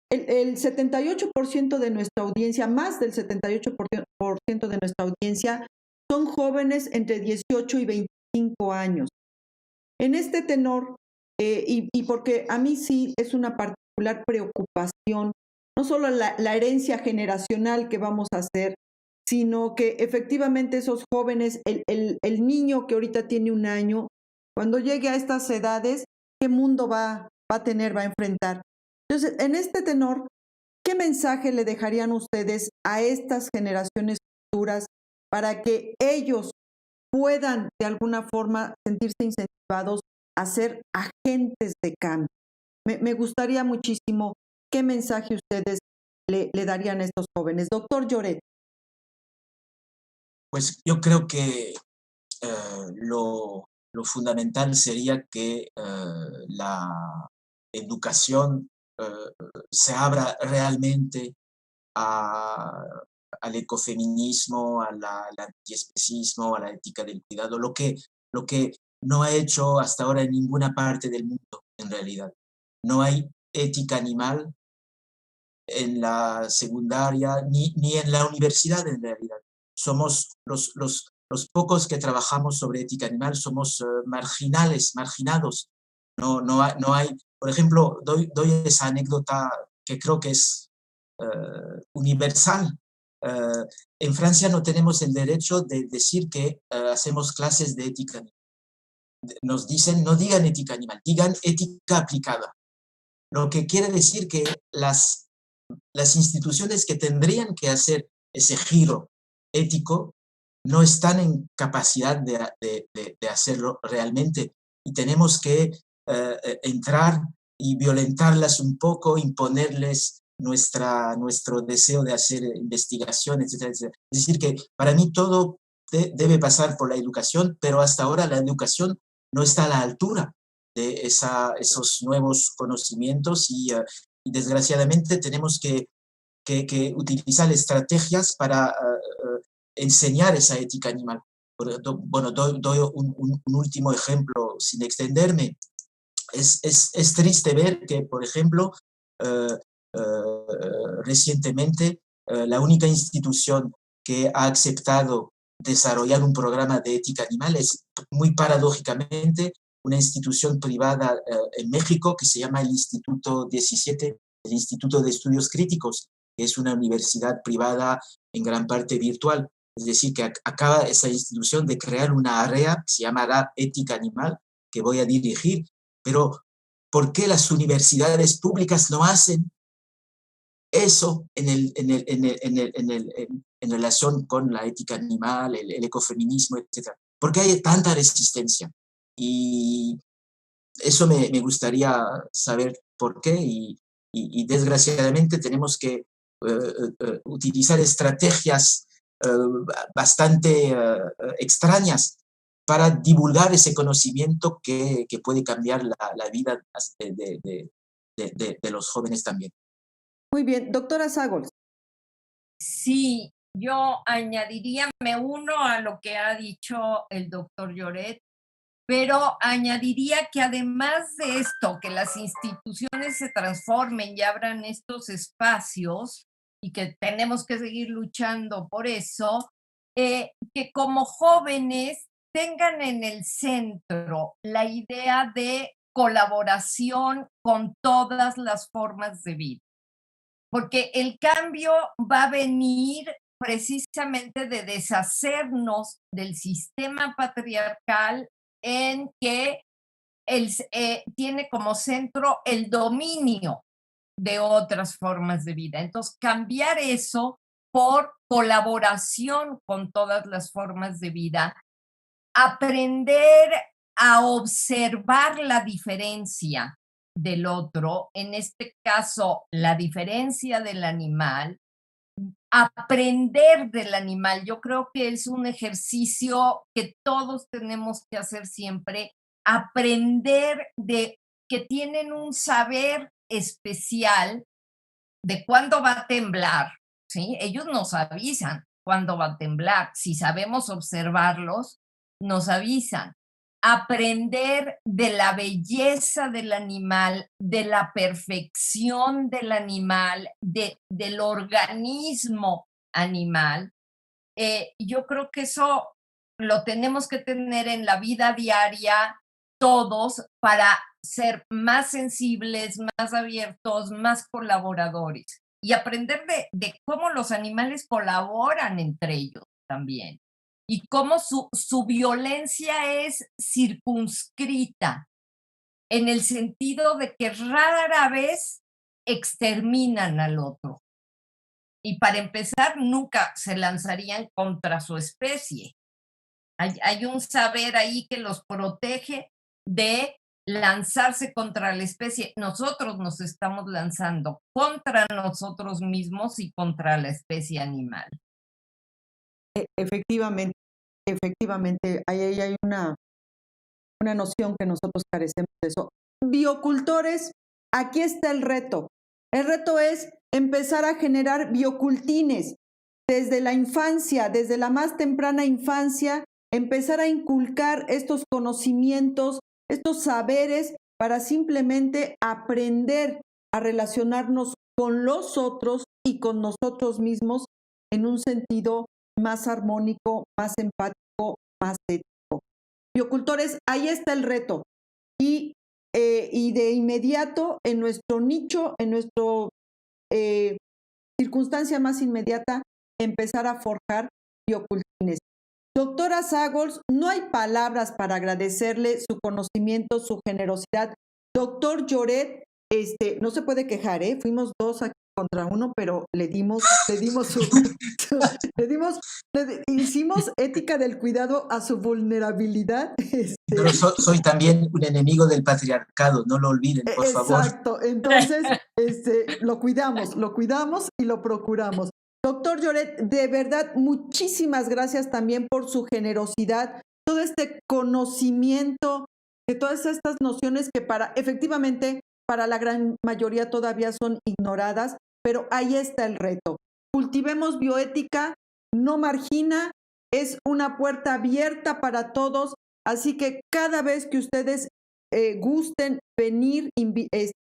S2: El 78% de nuestra audiencia, más del 78% de nuestra audiencia, son jóvenes entre 18 y 25 años. En este tenor, y porque a mí sí es una particular preocupación, no solo la herencia generacional que vamos a hacer, sino que efectivamente esos jóvenes, el niño que ahorita tiene 1 año, cuando llegue a estas edades, ¿qué mundo va a tener, va a enfrentar? Entonces, en este tenor, ¿qué mensaje le dejarían ustedes a estas generaciones futuras para que ellos puedan de alguna forma sentirse incentivados a ser agentes de cambio? Me gustaría muchísimo qué mensaje ustedes le darían a estos jóvenes. Doctor Lloret.
S3: Pues yo creo que lo fundamental sería que la educación se abra realmente a- al ecofeminismo, al antiespecismo, a la ética del cuidado, lo que no ha hecho hasta ahora en ninguna parte del mundo, en realidad. No hay ética animal en la secundaria ni en la universidad, en realidad. Somos los pocos que trabajamos sobre ética animal, somos marginados. No hay, por ejemplo, doy esa anécdota que creo que es universal. En Francia no tenemos el derecho de decir que hacemos clases de ética animal. Nos dicen, no digan ética animal, digan ética aplicada. Lo que quiere decir que las instituciones que tendrían que hacer ese giro ético no están en capacidad de hacerlo realmente, y tenemos que entrar y violentarlas un poco, imponerles nuestro deseo de hacer investigación, etcétera, etcétera. Es decir, que para mí todo debe pasar por la educación, pero hasta ahora la educación no está a la altura de esos nuevos conocimientos, y desgraciadamente tenemos que utilizar estrategias para enseñar esa ética animal. Bueno, doy un último ejemplo sin extenderme. Es triste ver que, por ejemplo, eh, recientemente la única institución que ha aceptado desarrollar un programa de ética animal es, muy paradójicamente, una institución privada en México que se llama el Instituto 17, el Instituto de Estudios Críticos, que es una universidad privada en gran parte virtual. Es decir, que acaba esa institución de crear una área que se llamará Ética Animal, que voy a dirigir. Pero ¿por qué las universidades públicas no hacen eso en relación con la ética animal, el ecofeminismo, etcétera? ¿Por qué hay tanta resistencia? Y eso me gustaría saber por qué, y desgraciadamente tenemos que utilizar estrategias bastante extrañas para divulgar ese conocimiento que puede cambiar la vida de los jóvenes también.
S2: Muy bien, doctora Sagols.
S4: Sí, yo añadiría, me uno a lo que ha dicho el doctor Lloret, pero añadiría que además de esto, que las instituciones se transformen y abran estos espacios, y que tenemos que seguir luchando por eso, que como jóvenes tengan en el centro la idea de colaboración con todas las formas de vida, porque el cambio va a venir precisamente de deshacernos del sistema patriarcal en que tiene como centro el dominio de otras formas de vida. Entonces, cambiar eso por colaboración con todas las formas de vida, aprender a observar la diferencia del otro, en este caso, la diferencia del animal, aprender del animal. Yo creo que es un ejercicio que todos tenemos que hacer siempre, aprender de que tienen un saber especial de cuándo va a temblar, ¿sí? Ellos nos avisan cuándo va a temblar. Si sabemos observarlos, nos avisan. Aprender de la belleza del animal, de la perfección del animal, del organismo animal. Yo creo que eso lo tenemos que tener en la vida diaria todos para ser más sensibles, más abiertos, más colaboradores y aprender de cómo los animales colaboran entre ellos también y cómo su violencia es circunscrita en el sentido de que rara vez exterminan al otro. Y para empezar, nunca se lanzarían contra su especie. Hay un saber ahí que los protege de lanzarse contra la especie. Nosotros nos estamos lanzando contra nosotros mismos y contra la especie animal.
S2: Efectivamente, ahí hay una noción que nosotros carecemos de eso. Biocultores, aquí está el reto. El reto es empezar a generar biocultines desde la infancia, desde la más temprana infancia, empezar a inculcar estos conocimientos, estos saberes para simplemente aprender a relacionarnos con los otros y con nosotros mismos en un sentido más armónico, más empático, más ético. Biocultores, ahí está el reto. Y de inmediato, en nuestro nicho, en nuestra circunstancia más inmediata, empezar a forjar biocultines. Doctora Sagols, no hay palabras para agradecerle su conocimiento, su generosidad. Doctor Lloret, no se puede quejar, fuimos dos aquí contra uno, pero hicimos ética del cuidado a su vulnerabilidad.
S3: Pero soy también un enemigo del patriarcado, no lo olviden, por favor.
S2: Exacto, entonces lo cuidamos y lo procuramos. Doctor Lloret, de verdad, muchísimas gracias también por su generosidad, todo este conocimiento de todas estas nociones que efectivamente, para la gran mayoría todavía son ignoradas, pero ahí está el reto. Cultivemos bioética, no margina, es una puerta abierta para todos, así que cada vez que ustedes gusten venir,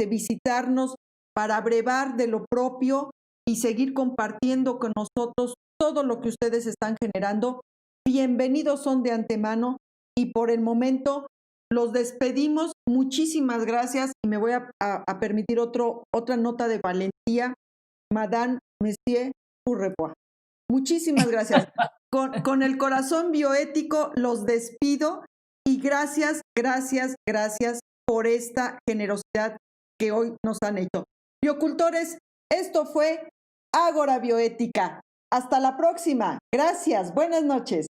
S2: visitarnos para brevar de lo propio y seguir compartiendo con nosotros todo lo que ustedes están generando, bienvenidos son de antemano y por el momento los despedimos. Muchísimas gracias y me voy a permitir otra nota de valentía. Madame, Monsieur, pour revoir. Muchísimas gracias. Con el corazón bioético los despido y gracias por esta generosidad que hoy nos han hecho. Biocultores, esto fue Ágora Bioética. Hasta la próxima. Gracias. Buenas noches.